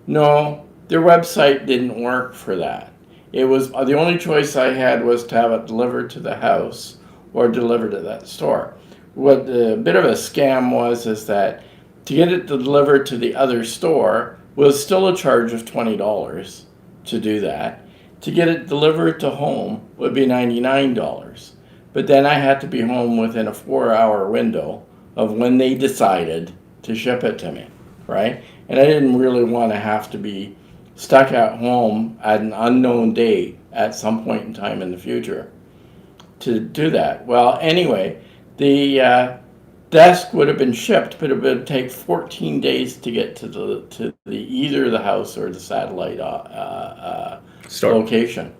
No, their website didn't work for that. it was the only choice I had was to have it delivered to the house or delivered to that store. What the bit of a scam was is that to get it delivered to the other store was still a charge of $20 to do that. To get it delivered to home would be $99. But then I had to be home within a 4-hour window of when they decided to ship it to me, right? And I didn't really want to have to be stuck at home at an unknown date at some point in time in the future to do that. Well, anyway, the desk would have been shipped, but it would take 14 days to get to the either the house or the satellite Store. location.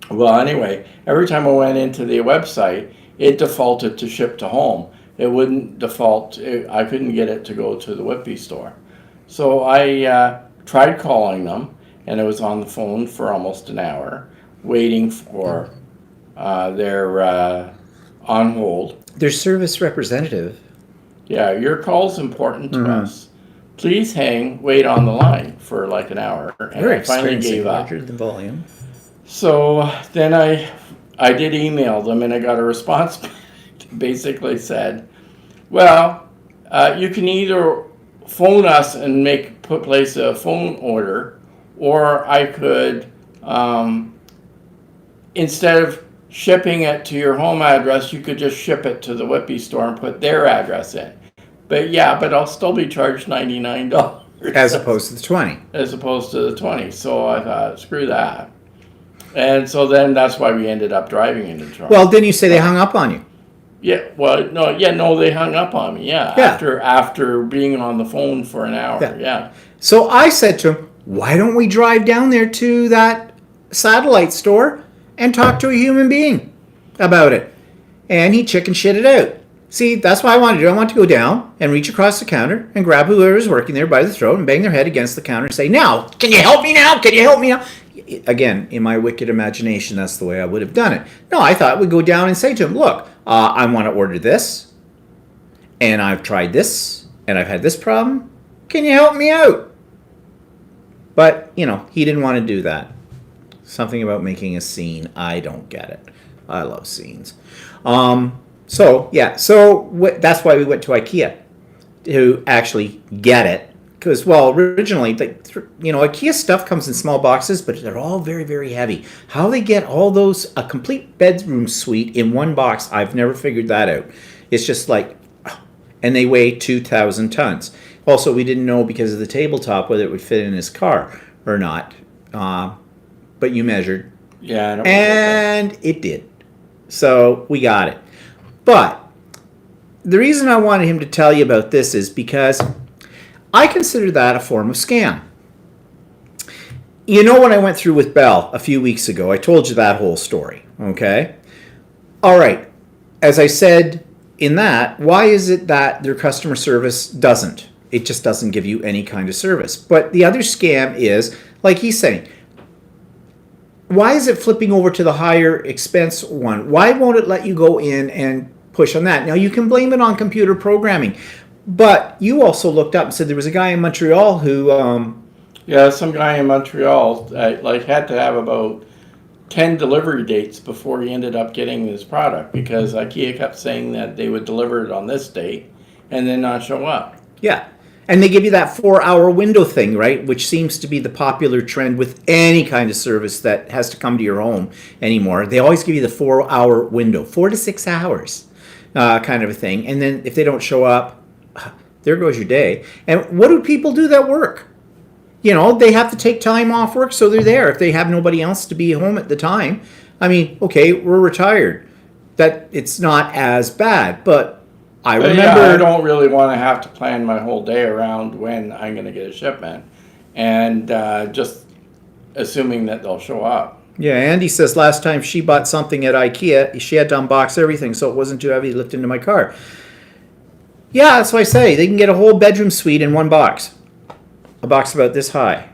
Well, anyway, every time I went into the website, it defaulted to ship to home. It wouldn't default. I couldn't get it to go to the Whitby store. So I tried calling them, and I was on the phone for almost an hour, waiting for their on hold. Their service representative. Yeah, your call's important to us. Please wait on the line for like an hour. And Very I finally experiencing, gave up. larger than volume. So then I did email them, and I got a response back that basically said, well, you can either phone us and place a phone order, or I could, instead of shipping it to your home address, you could just ship it to the Whitby store and put their address in. But I'll still be charged $99. As opposed to the 20. As opposed to the 20. So I thought, screw that. And so then that's why we ended up driving into Toronto. Well, didn't you say they hung up on you? Yeah, well, no, they hung up on me, Yeah. after being on the phone for an hour, yeah. So I said to him, why don't we drive down there to that satellite store and talk to a human being about it? And he chicken shitted out. See, that's what I wanted to do. I want to go down and reach across the counter and grab whoever's working there by the throat and bang their head against the counter and say, now, can you help me now? Can you help me now? Again, in my wicked imagination, that's the way I would have done it. No, I thought we'd go down and say to him, look, I want to order this, and I've tried this, and I've had this problem. Can you help me out? But, he didn't want to do that. Something about making a scene. I don't get it. I love scenes. So that's why we went to IKEA, to actually get it. Because, originally, IKEA stuff comes in small boxes, but they're all very, very heavy. How they get all a complete bedroom suite in one box, I've never figured that out. It's just like, and they weigh 2,000 tons. Also, we didn't know because of the tabletop whether it would fit in his car or not. But you measured. Yeah, I don't and it did. So we got it. But the reason I wanted him to tell you about this is because I consider that a form of scam. When I went through with Bell a few weeks ago, I told you that whole story, okay? All right. As I said in that, why is it that their customer service doesn't? It just doesn't give you any kind of service. But the other scam is, like he's saying, why is it flipping over to the higher expense one? Why won't it let you go in and push on that? Now, you can blame it on computer programming. But you also looked up and said there was a guy in Montreal who... some guy in Montreal had to have about 10 delivery dates before he ended up getting this product, because IKEA kept saying that they would deliver it on this date and then not show up. Yeah. And they give you that 4-hour window thing, right? Which seems to be the popular trend with any kind of service that has to come to your home anymore. They always give you the 4-hour window, 4 to 6 hours kind of a thing. And then if they don't show up, there goes your day. And what do people do that work? They have to take time off work, so they're there if they have nobody else to be home at the time. I mean, okay, we're retired. That it's not as bad, but I remember... I don't really want to have to plan my whole day around when I'm going to get a shipment, and just assuming that they'll show up. Yeah, Andy says last time she bought something at IKEA, she had to unbox everything, so it wasn't too heavy to lift into my car. Yeah, that's what I say. They can get a whole bedroom suite in one box. A box about this high.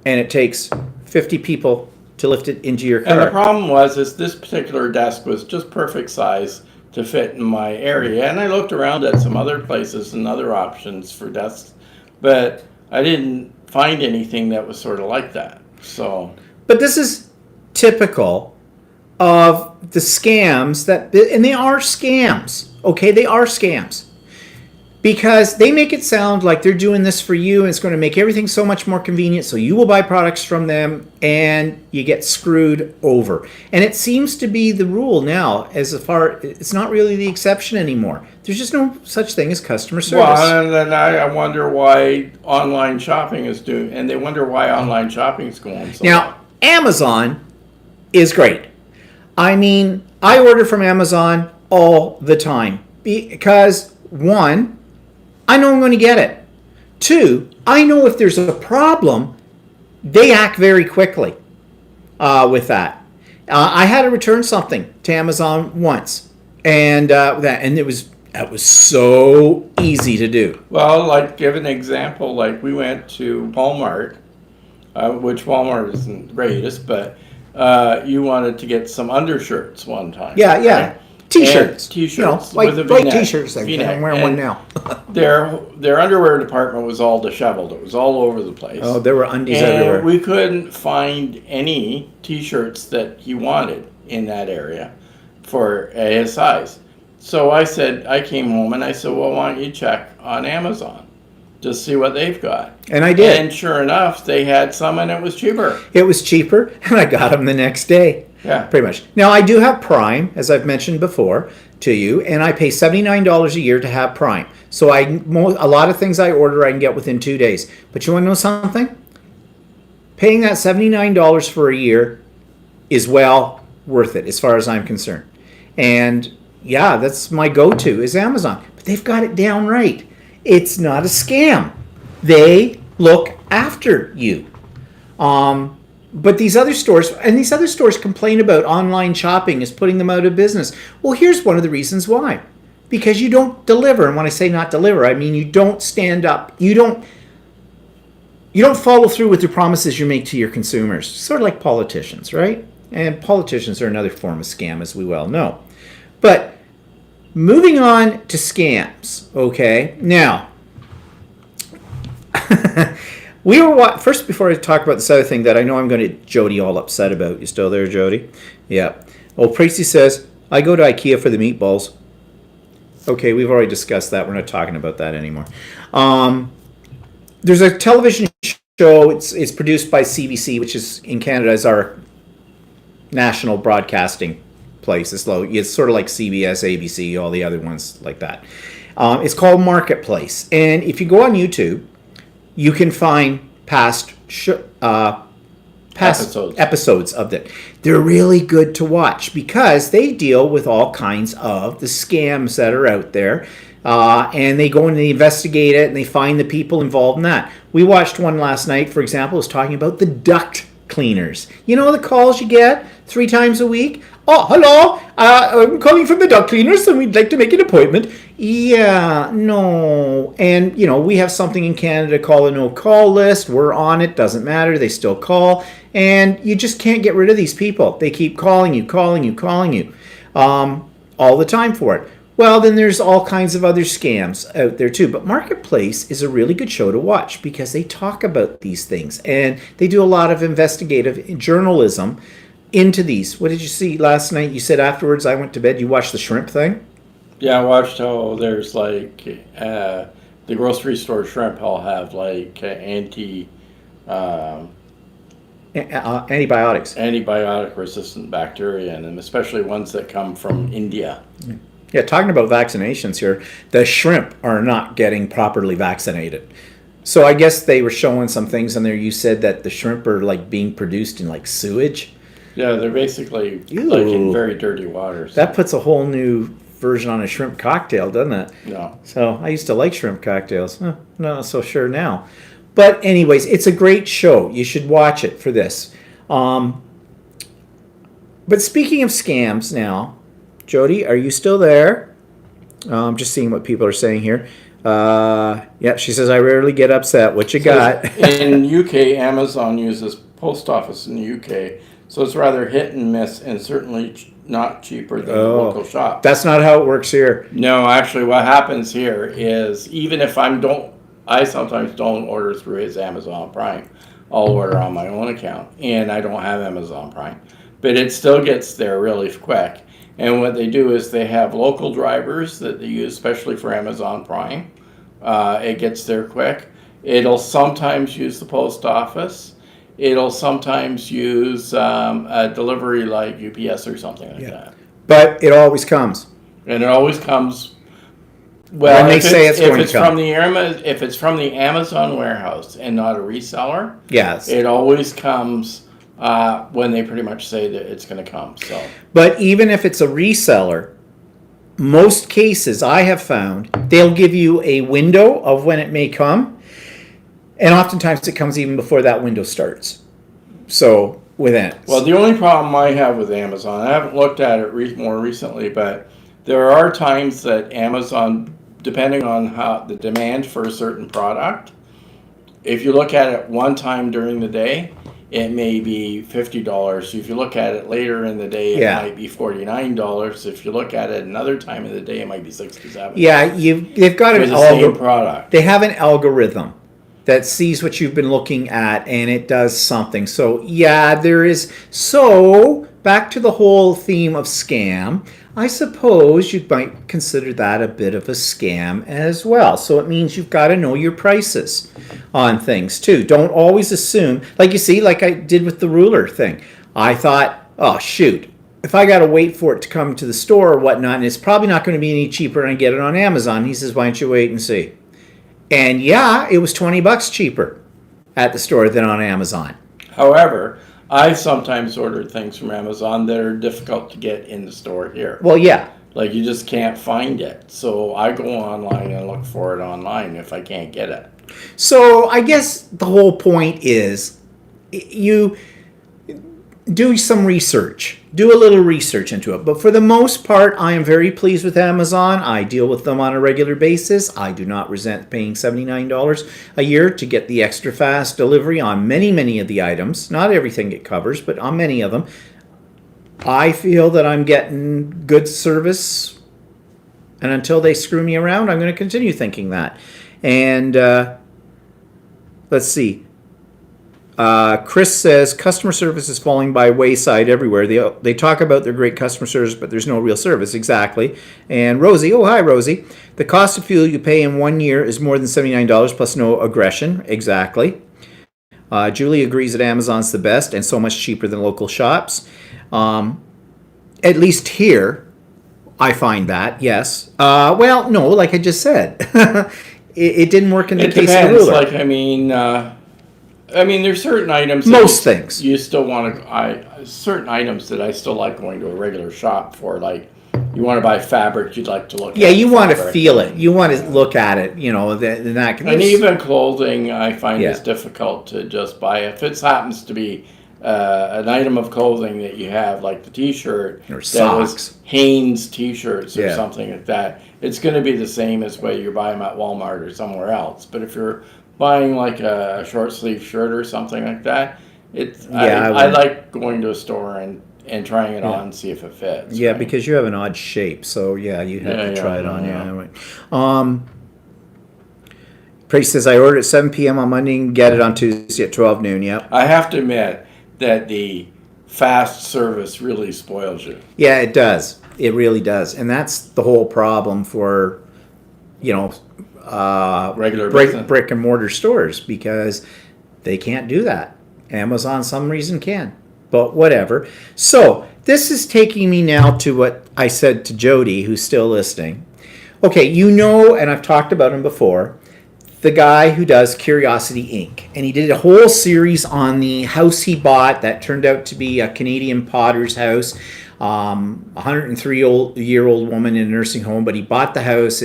And it takes 50 people to lift it into your car. And the problem is this particular desk was just perfect size to fit in my area. And I looked around at some other places and other options for desks, but I didn't find anything that was sort of like that. So... But this is typical of the scams and they are scams. Okay, they are scams. Because they make it sound like they're doing this for you and it's going to make everything so much more convenient, so you will buy products from them and you get screwed over. And it seems to be the rule now, it's not really the exception anymore. There's just no such thing as customer service. Well, and then I wonder why online shopping is doing, and they wonder why online shopping is going so well. Now, Amazon is great. I mean, I order from Amazon all the time because, one, I know I'm going to get it. Two, I know if there's a problem, they act very quickly with that. I had to return something to Amazon once, and that was so easy to do. Well, like, give an example, like we went to Walmart, which Walmart isn't the greatest, but you wanted to get some undershirts one time. Yeah, yeah. Right? T-shirts. And T-shirts. Like with a white V-neck. T-shirts. I'm wearing one now. Their underwear department was all disheveled. It was all over the place. Oh, there were undies and everywhere. we couldn't find any T-shirts that he wanted in that area for his size. So I came home and I said, well, why don't you check on Amazon to see what they've got? And I did. And sure enough, they had some and it was cheaper. It was cheaper, and I got them the next day. Yeah. Pretty much. Now, I do have Prime, as I've mentioned before to you, and I pay $79 a year to have Prime. So a lot of things I order I can get within 2 days. But you want to know something? Paying that $79 for a year is well worth it as far as I'm concerned. And yeah, that's my go-to is Amazon. But they've got it down right. It's not a scam. They look after you. But these other stores complain about online shopping is putting them out of business. Well, here's one of the reasons why. Because you don't deliver. And when I say not deliver, I mean you don't stand up. You don't follow through with the promises you make to your consumers. Sort of like politicians, right? And politicians are another form of scam, as we well know. But moving on to scams, okay? Now, first, before I talk about this other thing that I know I'm going to get Jody all upset about. You still there, Jody? Yeah. Well, Precy says, I go to IKEA for the meatballs. Okay, we've already discussed that. We're not talking about that anymore. There's a television show. It's produced by CBC, which is in Canada is our national broadcasting place. It's sort of like CBS, ABC, all the other ones like that. It's called Marketplace. And if you go on YouTube, you can find past episodes of it. They're really good to watch because they deal with all kinds of the scams that are out there. And they go and they investigate it and they find the people involved in that. We watched one last night, for example, was talking about the duct cleaners. You know the calls you get 3 times a week? Oh, hello, I'm calling from the duct cleaners and we'd like to make an appointment. Yeah, no. And, we have something in Canada called a no-call list. We're on it. Doesn't matter. They still call. And you just can't get rid of these people. They keep calling you all the time for it. Well, then there's all kinds of other scams out there too. But Marketplace is a really good show to watch because they talk about these things. And they do a lot of investigative journalism into these. What did you see last night? You said afterwards I went to bed. You watched the shrimp thing? Yeah, I watched how there's like the grocery store shrimp all have like antibiotic resistant bacteria in them, especially ones that come from India. Yeah, talking about vaccinations here, the shrimp are not getting properly vaccinated. So I guess they were showing some things on there. You said that the shrimp are like being produced in like sewage. Yeah, they're basically like in very dirty water. So. That puts a whole new version on a shrimp cocktail, doesn't it? No. So I used to like shrimp cocktails. Not so sure now. But anyways, it's a great show. You should watch it for this. But speaking of scams now, Jody, are you still there? I'm just seeing what people are saying here. Yeah, she says, I rarely get upset. What you got? In UK, Amazon uses post office in the UK. So it's rather hit and miss and certainly not cheaper than the local shop. That's not how it works here. No, actually what happens here is even if I sometimes don't order through his Amazon Prime. I'll order on my own account and I don't have Amazon Prime. but it still gets there really quick. And what they do is they have local drivers that they use, especially for Amazon Prime. It gets there quick. It'll sometimes use the post office. It'll sometimes use a delivery like UPS or something like that. But it always comes. And it always comes. Well, When they say it's going to come. If it's from the Amazon warehouse and not a reseller, Yes. it always comes when they pretty much say that it's going to come. So, But even if it's a reseller, most cases I have found, they'll give you a window of when it may come. And oftentimes it comes even before that window starts. So within it. well, the only problem I have with Amazon, I haven't looked at it more recently, but there are times that Amazon, depending on how the demand for a certain product, if you look at it one time during the day, it may be $50. If you look at it later in the day, it Yeah. might be $49. If you look at it another time of the day, it might be $67. Yeah, they've got for an the same algorithm. product. They have an algorithm that sees what you've been looking at and it does something. So yeah, there is. So back to the whole theme of scam. I suppose you might consider that a bit of a scam as well. So it means you've got to know your prices on things too. Don't always assume, like you see, like I did with the ruler thing. I thought, oh shoot, if I got to wait for it to come to the store or whatnot, and it's probably not going to be any cheaper and I get it on Amazon. He says, why don't you wait and see? And yeah, it was $20 cheaper at the store than on Amazon. However, I've sometimes ordered things from Amazon that are difficult to get in the store here. Well, yeah. Like you just can't find it. So I go online and look for it online if I can't get it. So I guess the whole point is you do some research. Do a little research into it. But for the most part, I am very pleased with Amazon. I deal with them on a regular basis. I do not resent paying $79 a year to get the extra fast delivery on many, many of the items. Not everything it covers, but on many of them. I feel that I'm getting good service. And until they screw me around, I'm going to continue thinking that. And let's see. Chris says customer service is falling by wayside everywhere. They talk about their great customer service, but there's no real service. Exactly. And Rosie, oh hi Rosie, the cost of fuel you pay in 1 year is more than $79 plus no aggression. Exactly. Julie agrees that Amazon's the best and so much cheaper than local shops. At least here, I find that, yes. Well, no, like I just said, it didn't work in the case of the depends. ruler. Like there's certain items. Most things. You still want to. Certain items that I still like going to a regular shop for. Like you want to buy fabric, you'd like to look. Yeah, at you the want to fabric. feel it. You want to look at it. You know that. And even clothing, I find Yeah. it's difficult to just buy. If it happens to be an item of clothing that you have, like the T-shirt, Or that socks. was Hanes T-shirts or Yeah. something like that, it's going to be the same as whether you buy them at Walmart or somewhere else. But if you're buying like a short sleeve shirt or something like that, I like going to a store and trying it on and see if it fits. Yeah, right? because you have an odd shape, so yeah, you have to try it on. yeah. Right. Priest says I ordered at 7 p.m. on Monday and get it on Tuesday at 12 noon. Yep. I have to admit that the fast service really spoils you. Yeah, it does. It really does, and that's the whole problem for, Regular business. brick and mortar stores because they can't do that. Amazon, some reason, can, but whatever. So this is taking me now to what I said to Jody, who's still listening. Okay, and I've talked about him before. The guy who does Curiosity Inc. And he did a whole series on the house he bought that turned out to be a Canadian potter's house. 103-year-old woman in a nursing home, but he bought the house.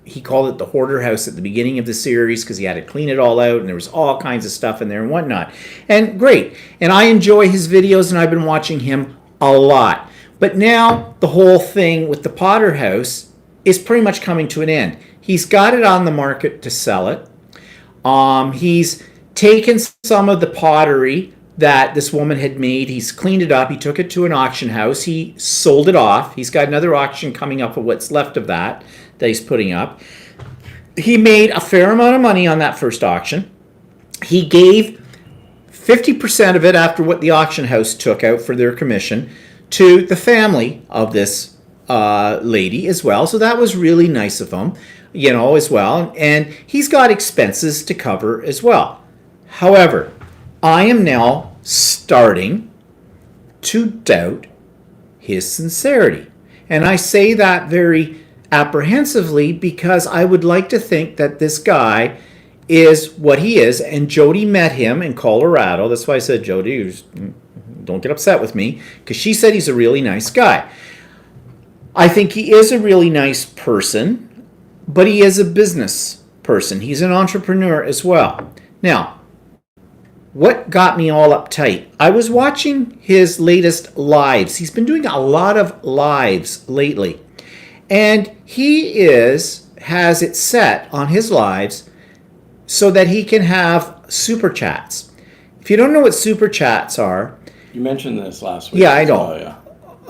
He called it the hoarder house at the beginning of the series because he had to clean it all out and there was all kinds of stuff in there and whatnot. And great. And I enjoy his videos and I've been watching him a lot. But now the whole thing with the Potter house is pretty much coming to an end. He's got it on the market to sell it. He's taken some of the pottery that this woman had made. He's cleaned it up. He took it to an auction house. He sold it off. He's got another auction coming up of what's left of that he's putting up. He made a fair amount of money on that first auction. He gave 50% of it after what the auction house took out for their commission to the family of this lady as well. So that was really nice of him, as well. And he's got expenses to cover as well. However, I am now starting to doubt his sincerity. And I say that very apprehensively because I would like to think that this guy is what he is. And Jody met him in Colorado. That's why I said, Jody, don't get upset with me, because she said he's a really nice guy. I think he is a really nice person, but he is a business person. He's an entrepreneur as well. Now, what got me all uptight? I was watching his latest lives. He's been doing a lot of lives lately. And he has it set on his lives so that he can have super chats. If you don't know what super chats are, You mentioned this last week. yeah, I know. Yeah.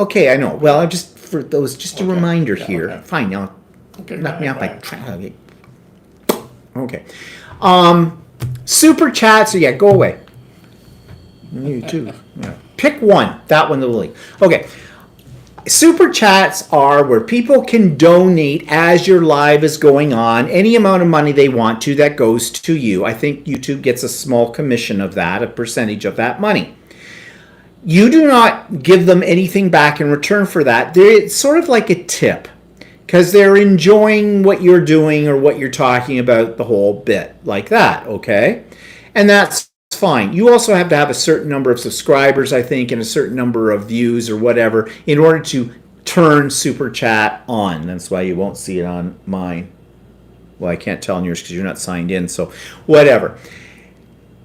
Okay, I know. Well, just for those, just a Okay. reminder Yeah, here. okay. Fine, now Okay. knock me go out by ahead. Okay. Super chats. Yeah, go away. You too. Yeah. Pick one. That one, the link. Okay. Super chats are where people can donate as your live is going on, any amount of money they want to that goes to you. I think YouTube gets a small commission of that, a percentage of that money. You do not give them anything back in return for that. It's sort of like a tip because they're enjoying what you're doing or what you're talking about, the whole bit like that, okay? And that's fine. You also have to have a certain number of subscribers, I think, and a certain number of views or whatever in order to turn Super Chat on. That's why you won't see it on mine. Well, I can't tell on yours because you're not signed in, so whatever.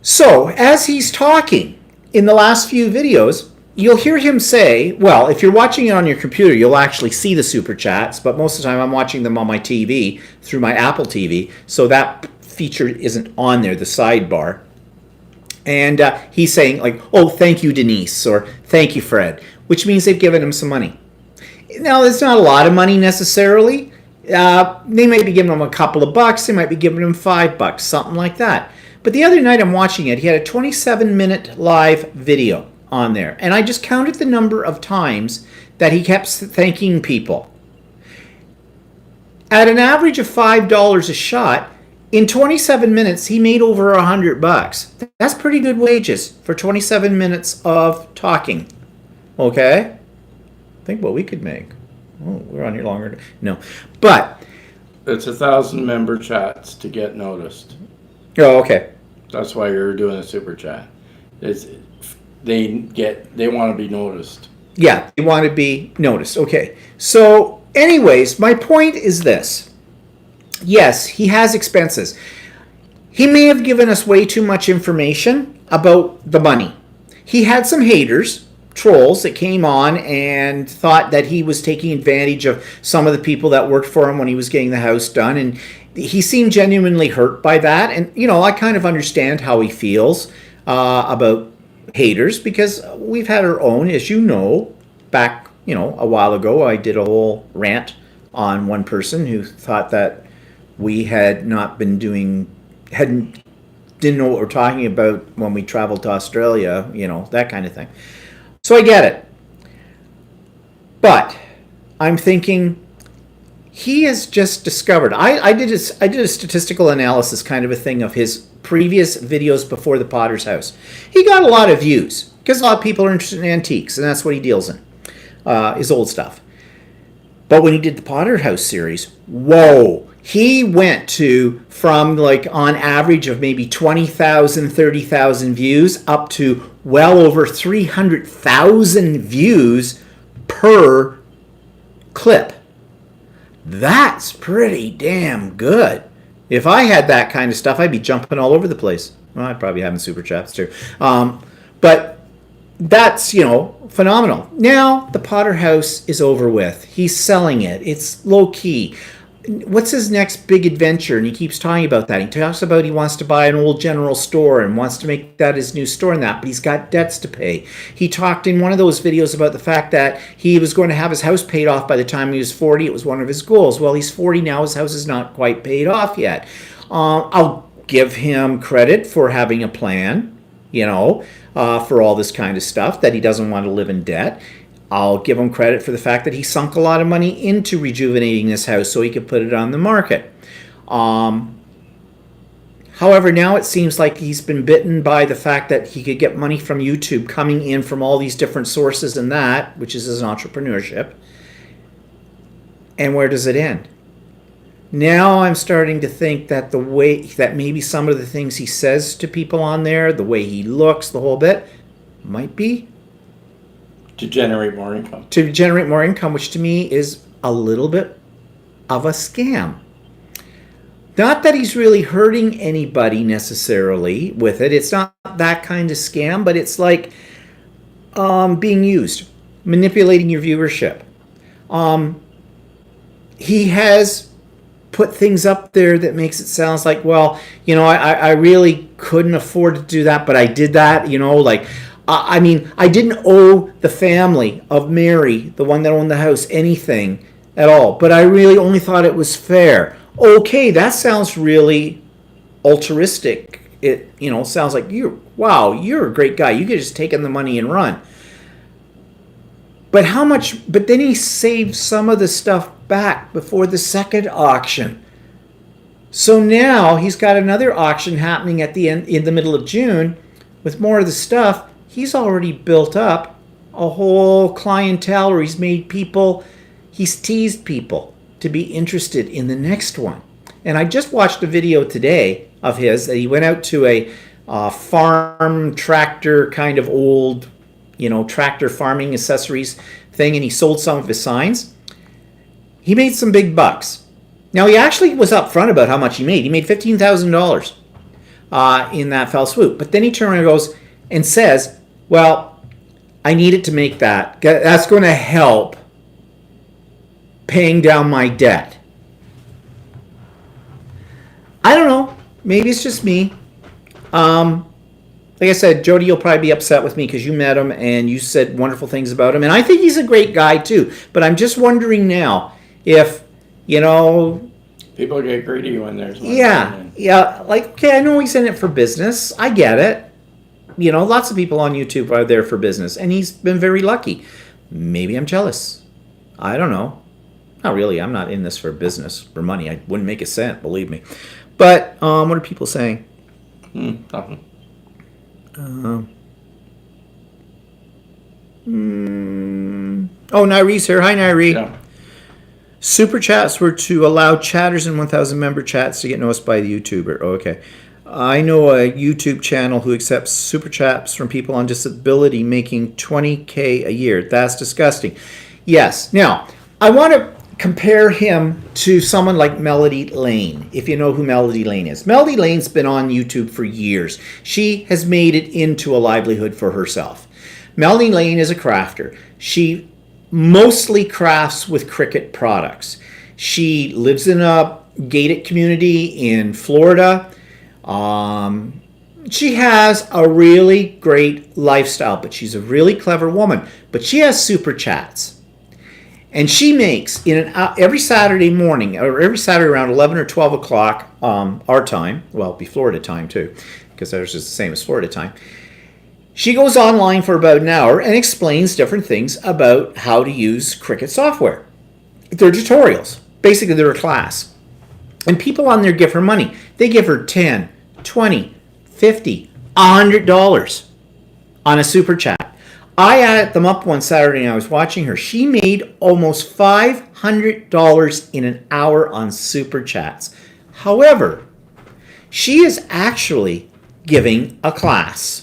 So, as he's talking in the last few videos, you'll hear him say, well, if you're watching it on your computer, you'll actually see the Super Chats, but most of the time I'm watching them on my TV through my Apple TV, so that feature isn't on there, the sidebar. And he's saying like, oh, thank you, Denise, or thank you, Fred, which means they've given him some money. Now, it's not a lot of money necessarily. They might be giving him a couple of bucks. They might be giving him $5, something like that. But the other night I'm watching it, he had a 27-minute live video on there. And I just counted the number of times that he kept thanking people. At an average of $5 a shot, in 27 minutes, he made over $100. That's pretty good wages for 27 minutes of talking. Okay? Think what we could make. Oh, we're on here longer. No. But, It's 1,000 member chats to get noticed. oh, okay. That's why you're doing a super chat. They want to be noticed. Yeah, they want to be noticed. Okay. So, anyways, my point is this. Yes, he has expenses. He may have given us way too much information about the money. He had some haters, trolls that came on and thought that he was taking advantage of some of the people that worked for him when he was getting the house done. And he seemed genuinely hurt by that. And, I kind of understand how he feels about haters because we've had our own, as you know, back, a while ago, I did a whole rant on one person who thought that we had not been didn't know what we're talking about when we traveled to Australia, that kind of thing. So I get it. But I'm thinking he has just discovered. I did a statistical analysis kind of a thing of his previous videos before the Potter's House. He got a lot of views because a lot of people are interested in antiques, and that's what he deals in, his old stuff. But when he did the Potter House series, whoa, he went from like on average of maybe 20,000, 30,000 views up to well over 300,000 views per clip. That's pretty damn good. If I had that kind of stuff, I'd be jumping all over the place. Well, I'd probably have super chats too. But that's, phenomenal. Now the Potter House is over with. He's selling it. It's low key. What's his next big adventure? And he keeps talking about that. He talks about he wants to buy an old general store and wants to make that his new store and that, but he's got debts to pay. He talked in one of those videos about the fact that he was going to have his house paid off by the time he was 40. It was one of his goals. Well, he's 40 now. His house is not quite paid off yet. I'll give him credit for having a plan. for all this kind of stuff, that he doesn't want to live in debt. I'll give him credit for the fact that he sunk a lot of money into rejuvenating this house so he could put it on the market. However, now it seems like he's been bitten by the fact that he could get money from YouTube coming in from all these different sources and that, which is his entrepreneurship. And where does it end? Now I'm starting to think that the way that maybe some of the things he says to people on there, the way he looks, the whole bit, might be To generate more income. to generate more income, which to me is a little bit of a scam. Not that he's really hurting anybody necessarily with it. It's not that kind of scam, but it's like being used, manipulating your viewership. He has put things up there that makes it sound like, well, I really couldn't afford to do that, but I did that, I mean, I didn't owe the family of Mary, the one that owned the house, anything at all, but I really only thought it was fair. Okay, that sounds really altruistic. It, sounds like you're a great guy. You could just take in the money and run. But how much, but then he saved some of the stuff back before the second auction. So now he's got another auction happening at the end, in the middle of June, with more of the stuff. He's already built up a whole clientele, or he's teased people to be interested in the next one. And I just watched a video today of his that he went out to a farm tractor kind of old, tractor farming accessories thing, and he sold some of his signs. He made some big bucks. Now, he actually was upfront about how much he made. He made $15,000 in that fell swoop. But then he turns and goes and says, well, I needed to make that. That's going to help paying down my debt. I don't know. Maybe it's just me. Like I said, Jody, you'll probably be upset with me because you met him and you said wonderful things about him. And I think he's a great guy too. But I'm just wondering now if, People get greedy when there's money. Yeah. Like, okay, I know he's in it for business. I get it. Lots of people on YouTube are there for business. And he's been very lucky. Maybe I'm jealous. I don't know. Not really. I'm not in this for business, for money. I wouldn't make a cent, believe me. But what are people saying? Nothing. Nyrie's here. Hi, Nyrie. Yeah. Super chats were to allow chatters in 1,000 member chats to get noticed by the YouTuber. Oh, okay. I know a YouTube channel who accepts super chats from people on disability making $20K a year. That's disgusting. Yes. Now, I want to compare him to someone like Melody Lane, if you know who Melody Lane is. Melody Lane's been on YouTube for years. She has made it into a livelihood for herself. Melody Lane is a crafter. She mostly crafts with Cricut products. She lives in a gated community in Florida. She has a really great lifestyle, but she's a really clever woman. But she has super chats. And she makes, every Saturday morning, or every Saturday around 11 or 12 o'clock our time, well, it'll be Florida time too, because ours is the same as Florida time, she goes online for about an hour and explains different things about how to use Cricut software. They're tutorials. Basically, they're a class. And people on there give her money. They give her $10, $20, $50, $100 on a super chat. I added them up one Saturday and I was watching her. She made almost $500 in an hour on super chats. However, she is actually giving a class.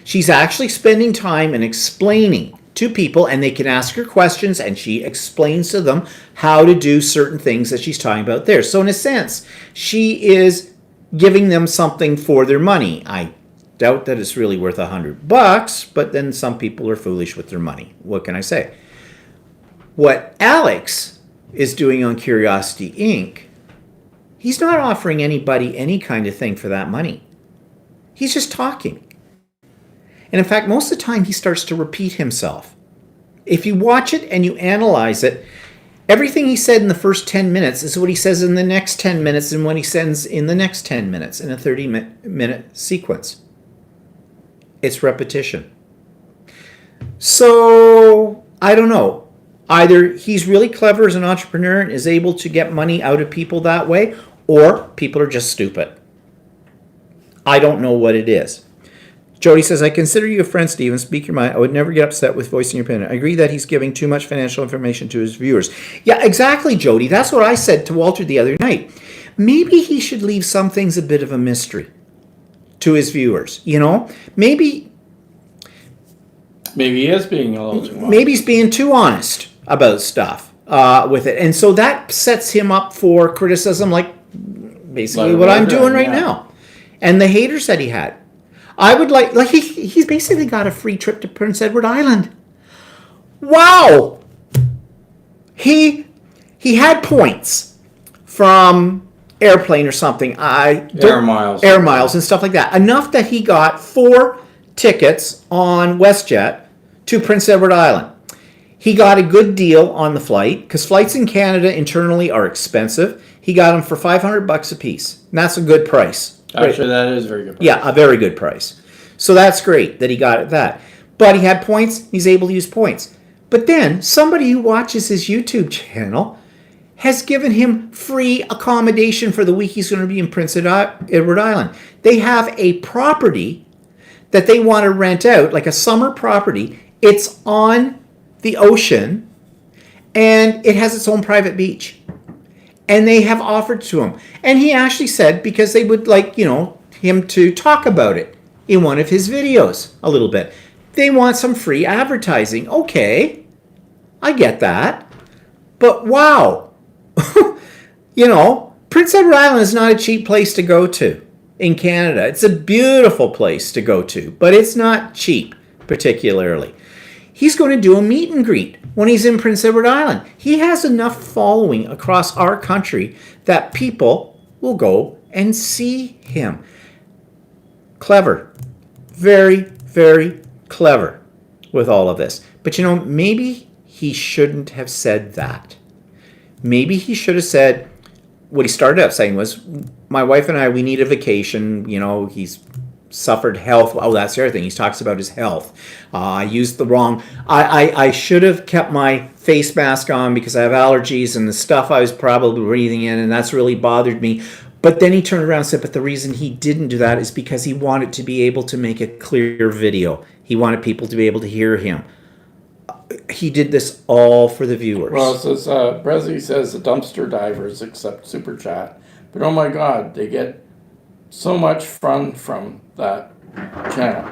She's actually spending time and explaining to people, and they can ask her questions and she explains to them how to do certain things that she's talking about there. So in a sense, she is giving them something for their money. I doubt that it's really worth $100, but then some people are foolish with their money. What can I say? What Alex is doing on Curiosity Inc., he's not offering anybody any kind of thing for that money. He's just talking. And in fact, most of the time he starts to repeat himself. If you watch it and you analyze it, everything he said in the first 10 minutes is what he says in the next 10 minutes and what he says in the next 10 minutes in a 30-minute sequence. It's repetition. So, I don't know. Either he's really clever as an entrepreneur and is able to get money out of people that way, or people are just stupid. I don't know what it is. Jody says, I consider you a friend, Stephen. Speak your mind. I would never get upset with voicing your opinion. I agree that he's giving too much financial information to his viewers. Yeah, exactly, Jody. That's what I said to Walter the other night. Maybe he should leave some things a bit of a mystery to his viewers. You know, maybe Maybe he is being a little too much. maybe he's being too honest about stuff with it, and so that sets him up for criticism, like basically what I'm doing right now, and the haters that he had. I would like he's basically got a free trip to Prince Edward Island. Wow. He had points from airplane or something. Air miles and stuff like that. Enough that he got 4 tickets on WestJet to Prince Edward Island. He got a good deal on the flight because flights in Canada internally are expensive. He got them for $500 a piece. And that's a good price. Actually, that is very good price. Yeah, a very good price. So that's great that he got that. But he had points. He's able to use points. But then somebody who watches his YouTube channel has given him free accommodation for the week he's going to be in Prince Edward Island. They have a property that they want to rent out, like a summer property. It's on the ocean, and it has its own private beach. And they have offered to him. And he actually said, because they would like, him to talk about it in one of his videos a little bit. They want some free advertising. Okay, I get that. But wow. Prince Edward Island is not a cheap place to go to in Canada. It's a beautiful place to go to, but it's not cheap particularly. He's going to do a meet and greet when he's in Prince Edward Island. He has enough following across our country that people will go and see him. Clever. Very, very clever with all of this. But maybe he shouldn't have said that. Maybe he should have said, what he started out saying was, my wife and I, we need a vacation. He's suffered health. Oh, that's the other thing. He talks about his health. I used the wrong. I should have kept my face mask on because I have allergies and the stuff I was probably breathing in, and that's really bothered me. But then he turned around and said, but the reason he didn't do that is because he wanted to be able to make a clear video. He wanted people to be able to hear him. He did this all for the viewers. Well, it says, Brezzy says the dumpster divers accept Super Chat. But oh my God, they get so much fun from that channel.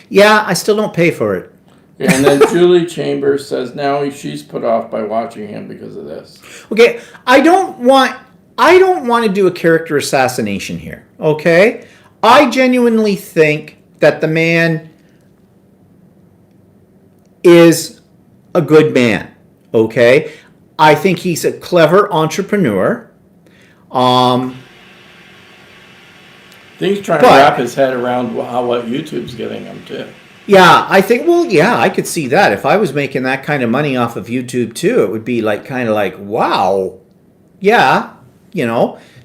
Yeah, I still don't pay for it. And then Julie Chambers says now she's put off by watching him because of this. Okay, I don't want to do a character assassination here. Okay, I genuinely think that the man is a good man. Okay, I think he's a clever entrepreneur. I think he's trying to wrap his head around what YouTube's giving him too. Yeah, I think, I could see that. If I was making that kind of money off of YouTube too, it would be kind of like, wow. Yeah,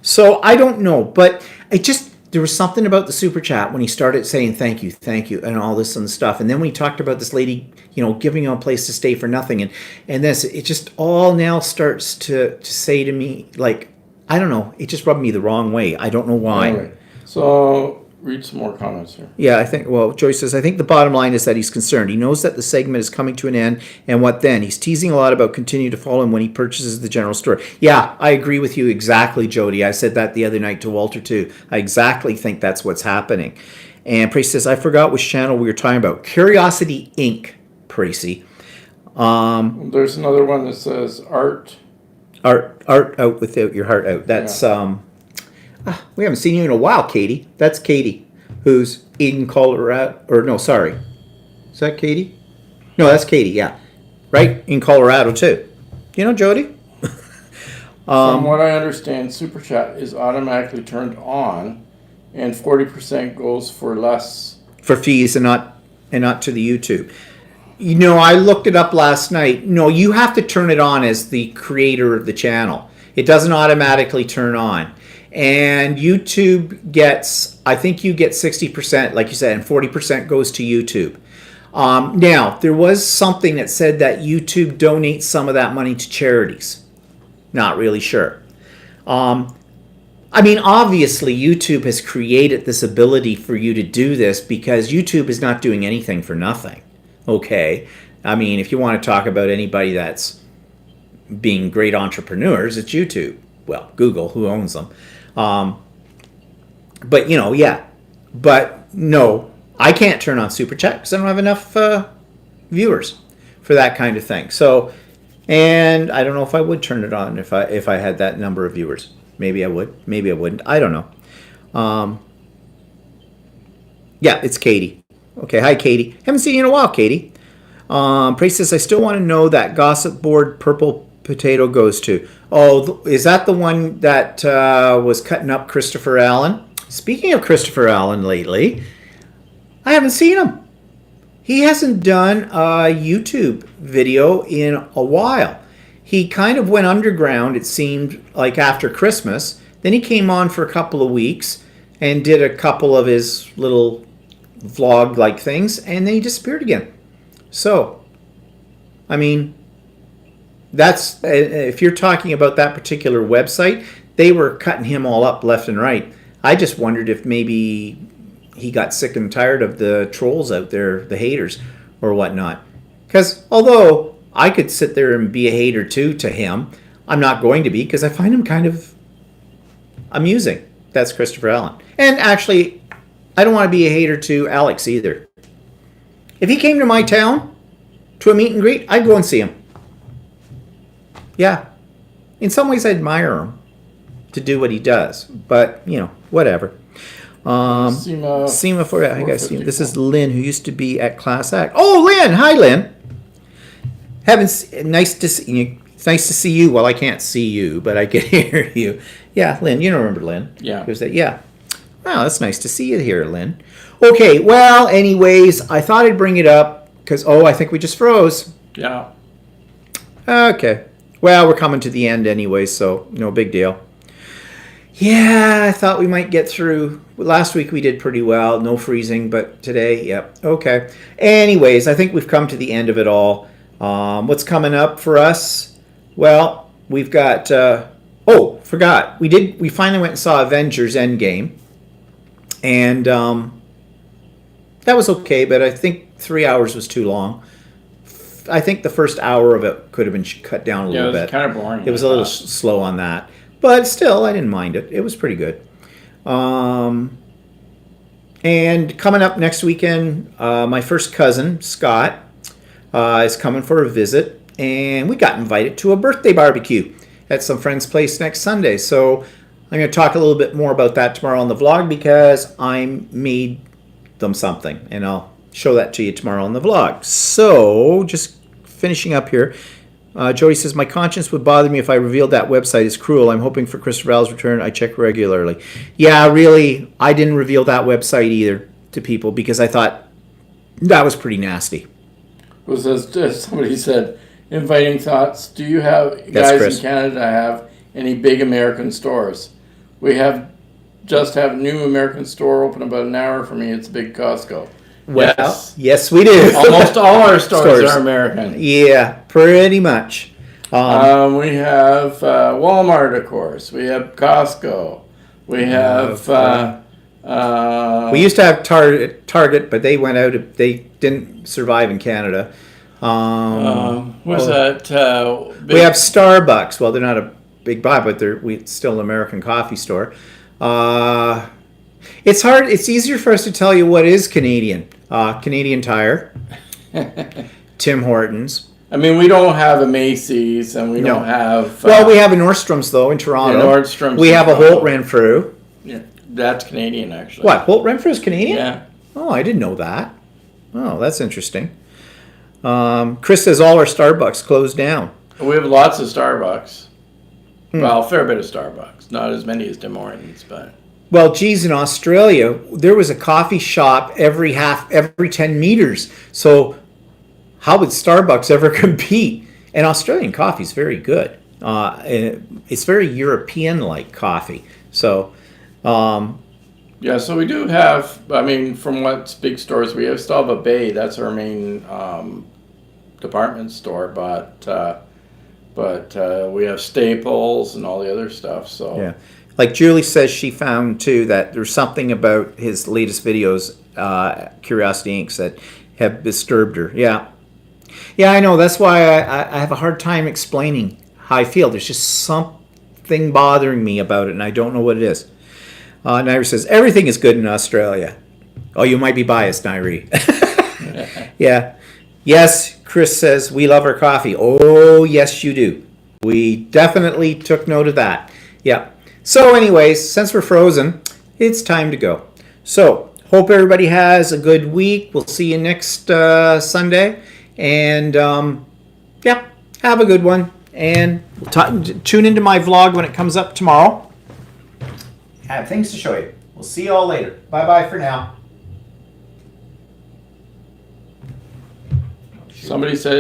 So I don't know, but there was something about the Super Chat when he started saying thank you, and all this and stuff. And then when he talked about this lady, giving him a place to stay for nothing. And this, it just all now starts to say to me, I don't know, it just rubbed me the wrong way. I don't know why. Anyway, so read some more comments here. Yeah, Joyce says, I think the bottom line is that he's concerned. He knows that the segment is coming to an end, and what then? He's teasing a lot about continue to follow him when he purchases the general store. Yeah, I agree with you exactly, Jody. I said that the other night to Walter, too. I exactly think that's what's happening. And Precy says, I forgot which channel we were talking about. Curiosity Inc., Precy. There's another one that says Art out without your heart out. That's, we haven't seen you in a while, Katie. That's Katie, who's in Colorado. Or no, sorry. Is that Katie? No, that's Katie, yeah. Right? In Colorado, too. Jody? From what I understand, Super Chat is automatically turned on, and 40% goes for less. For fees and not to the YouTube. I looked it up last night. No, you have to turn it on as the creator of the channel. It doesn't automatically turn on. And YouTube gets, I think you get 60%, like you said, and 40% goes to YouTube. Now, there was something that said that YouTube donates some of that money to charities. Not really sure. I mean, obviously, YouTube has created this ability for you to do this because YouTube is not doing anything for nothing. Okay? I mean, if you want to talk about anybody that's being great entrepreneurs, it's YouTube. Well, Google, who owns them. But, yeah. But, no, I can't turn on Super Chat because I don't have enough viewers for that kind of thing. So, and I don't know if I would turn it on if I had that number of viewers. Maybe I would. Maybe I wouldn't. I don't know. Yeah, it's Katie. Okay, hi, Katie. Haven't seen you in a while, Katie. Praise says, I still want to know that gossip board Purple Potato goes to. Oh, is that the one that was cutting up Christopher Allen? Speaking of Christopher Allen lately, I haven't seen him. He hasn't done a YouTube video in a while. He kind of went underground, it seemed like after Christmas. Then he came on for a couple of weeks and did a couple of his little vlog-like things, and then he disappeared again. So, I mean, that's, if you're talking about that particular website, they were cutting him all up left and right. I just wondered if maybe he got sick and tired of the trolls out there, the haters or whatnot. Because although I could sit there and be a hater too to him, I'm not going to be because I find him kind of amusing. That's Christopher Allen. And actually, I don't want to be a hater to Alex either. If he came to my town to a meet and greet, I'd go and see him. Yeah. In some ways, I admire him to do what he does. But, whatever. SEMA for I guess this is Lynn, who used to be at Class Act. Oh, Lynn! Hi, Lynn. Nice to see you. It's nice to see you. Well, I can't see you, but I can hear you. Yeah, Lynn. You remember Lynn? Yeah. Yeah. Wow, that's nice to see you here, Lynn. Okay. Well, anyways, I thought I'd bring it up because I think we just froze. Yeah. Okay. Well, we're coming to the end anyway, so no big deal. Yeah, I thought we might get through. Last week we did pretty well. No freezing, but today, yep. Okay. Anyways, I think we've come to the end of it all. What's coming up for us? Well, we've got... forgot. We finally went and saw Avengers Endgame. And that was okay, but I think 3 hours was too long. I think the first hour of it could have been cut down a little bit. Yeah, it was kind of boring. It was a little slow on that. But still, I didn't mind it. It was pretty good. And coming up next weekend, my first cousin, Scott, is coming for a visit. And we got invited to a birthday barbecue at some friend's place next Sunday. So I'm going to talk a little bit more about that tomorrow on the vlog because I made them something. And I'll show that to you tomorrow on the vlog. So just finishing up here. Jody says, my conscience would bother me if I revealed that website is cruel. I'm hoping for Christopher Allen's return. I check regularly. Yeah, really, I didn't reveal that website either to people because I thought that was pretty nasty. As somebody said, inviting thoughts. Do you have guys in Canada have any big American stores? We just have a new American store open about an hour from me. It's a big Costco. Well, yes, we do. Almost all our stores are American. Yeah, pretty much. We have Walmart, of course. We have Costco. We have... we used to have Target, but they went out. They didn't survive in Canada. What's that? We have Starbucks. Well, they're not a big buy, but they're still an American coffee store. It's hard. It's easier for us to tell you what is Canadian. Canadian Tire, Tim Hortons. I mean, we don't have a Macy's, and we don't have... well, we have a Nordstrom's, though, in Toronto. Yeah, Nordstrom's. We have a Holt Renfrew. Yeah, that's Canadian, actually. What, Holt Renfrew is Canadian? Yeah. Oh, I didn't know that. Oh, that's interesting. Chris says all our Starbucks closed down. We have lots of Starbucks. Well, a fair bit of Starbucks. Not as many as Tim Hortons, but... Well, geez, in Australia, there was a coffee shop every 10 meters. So how would Starbucks ever compete? And Australian coffee is very good. It's very European-like coffee. So, Yeah, so we do have, I mean, from what's big stores, we still have a Bay. That's our main department store, but we have Staples and all the other stuff. So yeah. Like Julie says, she found too that there's something about his latest videos, Curiosity Inc., that have disturbed her. Yeah. Yeah, I know. That's why I have a hard time explaining how I feel. There's just something bothering me about it, and I don't know what it is. Nairi says, everything is good in Australia. Oh, you might be biased, Nairi. Yeah. Yes, Chris says, we love our coffee. Oh, yes, you do. We definitely took note of that. Yeah. So anyways, since we're frozen, it's time to go. So, hope everybody has a good week. We'll see you next Sunday. And, yeah, have a good one. And tune into my vlog when it comes up tomorrow. I have things to show you. We'll see you all later. Bye-bye for now. somebody said